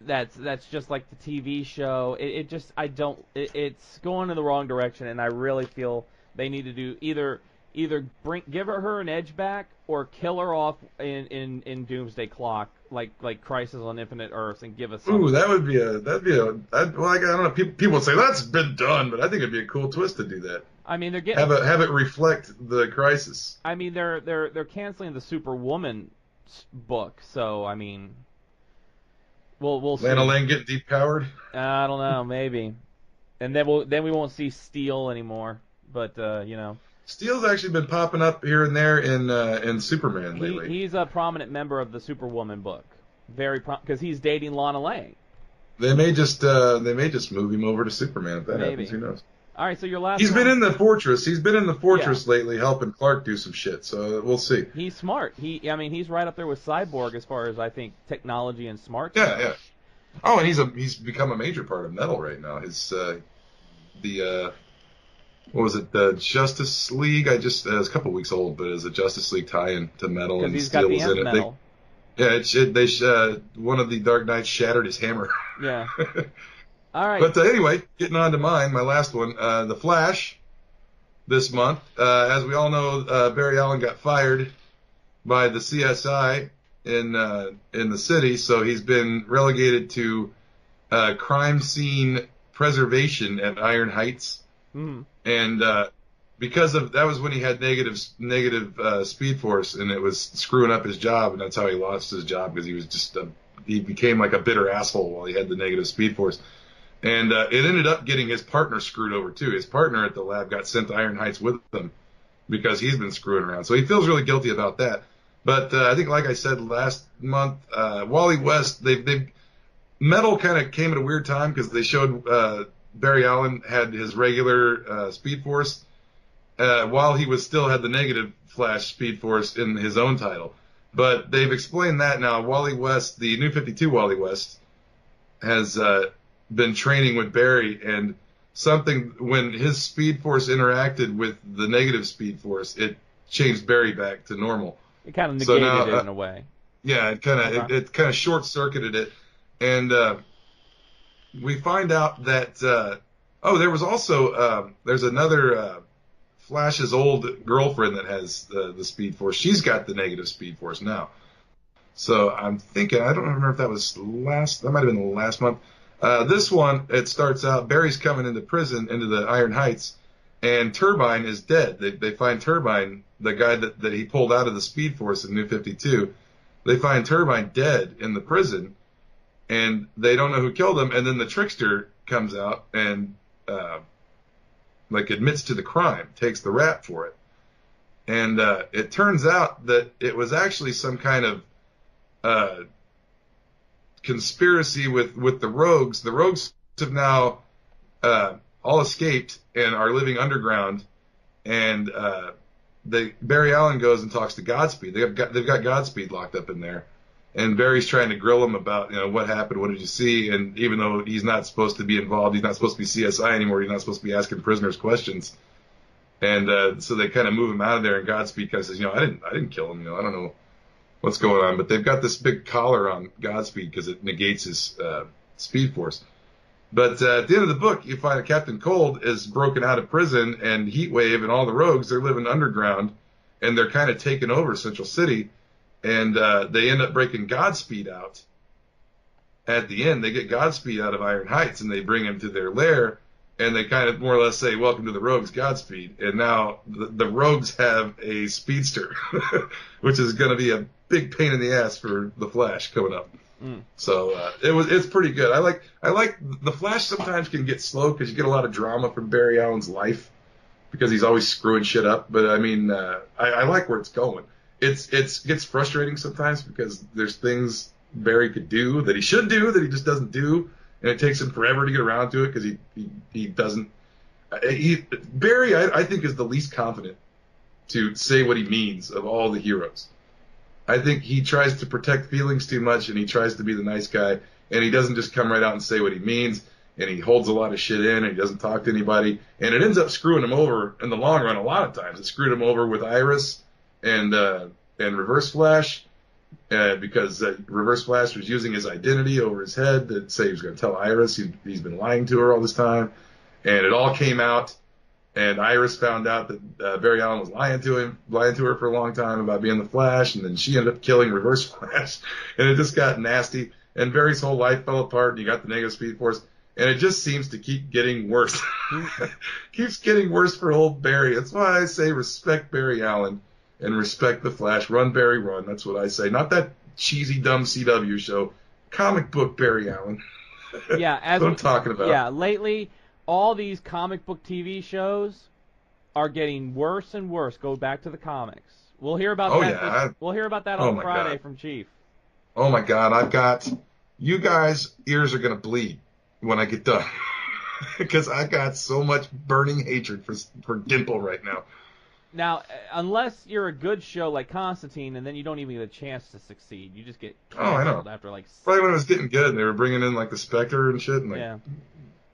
that's just like the TV show. It's going in the wrong direction, and I really feel they need to do either give her an edge back or kill her off in Doomsday Clock like Crisis on Infinite Earths and give us something. Ooh, that'd be a I don't know, people would say that's been done, but I think it'd be a cool twist to do that. I mean, they're getting have it reflect the Crisis. I mean, they're canceling the Superwoman book, so I mean, we'll see. Lana Lang get depowered? I don't know, maybe. And then we won't see Steel anymore, but Steel's actually been popping up here and there in Superman lately. He's a prominent member of the Superwoman book, because he's dating Lana Lang. They may just move him over to Superman if that happens. Who knows? All right, so your last. He's been in the Fortress. He's been in the Fortress lately, helping Clark do some shit. So we'll see. He's smart. He's right up there with Cyborg as far as I think technology and smarts. Yeah. Oh, and he's become a major part of Metal right now. His what was it? The Justice League. It's a couple weeks old, but it's a Justice League tie-in to Metal, and Steel was in it. One of the Dark Knights shattered his hammer. Yeah. All right. But anyway, getting on to mine, my last one, The Flash. This month, as we all know, Barry Allen got fired by the CSI in the city, so he's been relegated to crime scene preservation at Iron Heights. Mm-hmm. And because of that was when he had negative speed force, and it was screwing up his job, and that's how he lost his job, because he was just he became like a bitter asshole while he had the negative speed force. And it ended up getting his partner screwed over too. His partner at the lab got sent to Iron Heights with them because he's been screwing around. So he feels really guilty about that. But I think, like I said last month, Wally West, Metal kind of came at a weird time because they showed Barry Allen had his regular speed force while he still had the negative Flash speed force in his own title. But they've explained that now. Wally West, the New 52 Wally West, has been training with Barry, and when his speed force interacted with the negative speed force, it changed Barry back to normal. It kind of negated it in a way. Yeah, it kind of short circuited it, and we find out that there was also there's another Flash's old girlfriend that has the speed force. She's got the negative speed force now. So I'm thinking, I don't remember if that might have been the last month. This one, it starts out, Barry's coming into prison, into the Iron Heights, and Turbine is dead. They find Turbine, the guy that he pulled out of the Speed Force in New 52. They find Turbine dead in the prison, and they don't know who killed him, and then the Trickster comes out and, admits to the crime, takes the rap for it. And it turns out that it was actually some kind of conspiracy with the Rogues. The Rogues have now all escaped and are living underground, and Barry Allen goes and talks to Godspeed. They've got Godspeed locked up in there, and Barry's trying to grill him about what happened, what did you see, and even though he's not supposed to be involved, he's not supposed to be CSI anymore, he's not supposed to be asking prisoners questions, and so they kind of move him out of there, and Godspeed kind of says, I didn't kill him, I don't know what's going on, but they've got this big collar on Godspeed because it negates his speed force. But at the end of the book, you find that Captain Cold is broken out of prison, and Heatwave and all the Rogues, they're living underground, and they're kind of taking over Central City, and they end up breaking Godspeed out. At the end, they get Godspeed out of Iron Heights, and they bring him to their lair, and they kind of more or less say, welcome to the Rogues, Godspeed. And now the Rogues have a speedster, which is going to be a big pain in the ass for the Flash coming up. So it's pretty good. I like the Flash sometimes can get slow because you get a lot of drama from Barry Allen's life because he's always screwing shit up. But I mean, I like where it's going. It gets frustrating sometimes because there's things Barry could do that he should do that he just doesn't do, and it takes him forever to get around to it because he doesn't. Barry, I think, is the least confident to say what he means of all the heroes. I think he tries to protect feelings too much, and he tries to be the nice guy, and he doesn't just come right out and say what he means, and he holds a lot of shit in, and he doesn't talk to anybody, and it ends up screwing him over in the long run a lot of times. It screwed him over with Iris and Reverse Flash, because Reverse Flash was using his identity over his head to say he was going to tell Iris he's been lying to her all this time, and it all came out. And Iris found out that Barry Allen was lying to her for a long time about being the Flash, and then she ended up killing Reverse Flash, and it just got nasty. And Barry's whole life fell apart, and he got the negative speed force, and it just seems to keep getting worse. Keeps getting worse for old Barry. That's why I say respect Barry Allen and respect the Flash. Run, Barry, run. That's what I say. Not that cheesy, dumb CW show. Comic book Barry Allen. Yeah, that's what I'm talking about. Yeah, lately, all these comic book TV shows are getting worse and worse. Go back to the comics. We'll hear about that. We'll hear about that on Friday from Chief. Oh my God, you guys' ears are gonna bleed when I get done because I got so much burning hatred for Gimple right now. Now, unless you're a good show like Constantine, and then you don't even get a chance to succeed. You just get canceled after like. Probably when it was getting good, and they were bringing in like the Spectre and shit. And, like, yeah.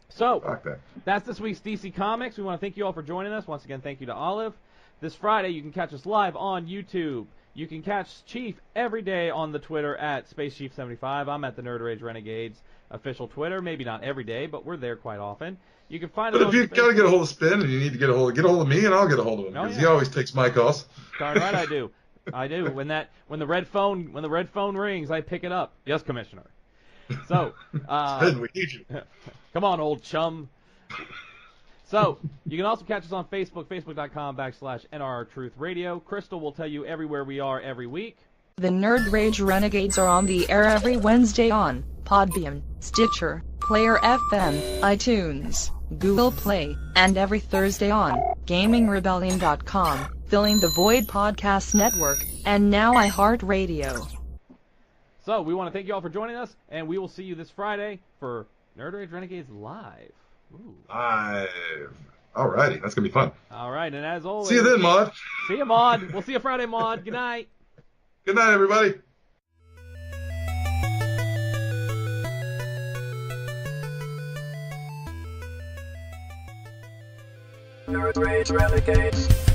So fuck that. That's this week's DC Comics. We want to thank you all for joining us. Once again, thank you to Olive. This Friday, you can catch us live on YouTube. You can catch Chief every day on the Twitter at SpaceChief75. I'm at the Nerd Rage Renegades official Twitter. Maybe not every day, but we're there quite often. You can find us. But if you gotta get a hold of Spin, and you need to get a hold of me, and I'll get a hold of him because he always takes my calls. Darn right I do. I do. When the red phone rings, I pick it up. Yes, Commissioner. So, Spin, we need you. Come on, old chum. So, you can also catch us on Facebook, facebook.com/NRTruthRadio. Crystal will tell you everywhere we are every week. The Nerd Rage Renegades are on the air every Wednesday on Podbean, Stitcher, Player FM, iTunes, Google Play, and every Thursday on GamingRebellion.com, Filling the Void Podcast Network, and now iHeartRadio. So, we want to thank you all for joining us, and we will see you this Friday for Nerd Rage Renegades Live. Ooh. Live. Alrighty, that's gonna be fun. All right, and as always. See you then, Maud. See you, Maud. We'll see you Friday, Maud. Good night. Good night, everybody. Nerd Rage Renegades.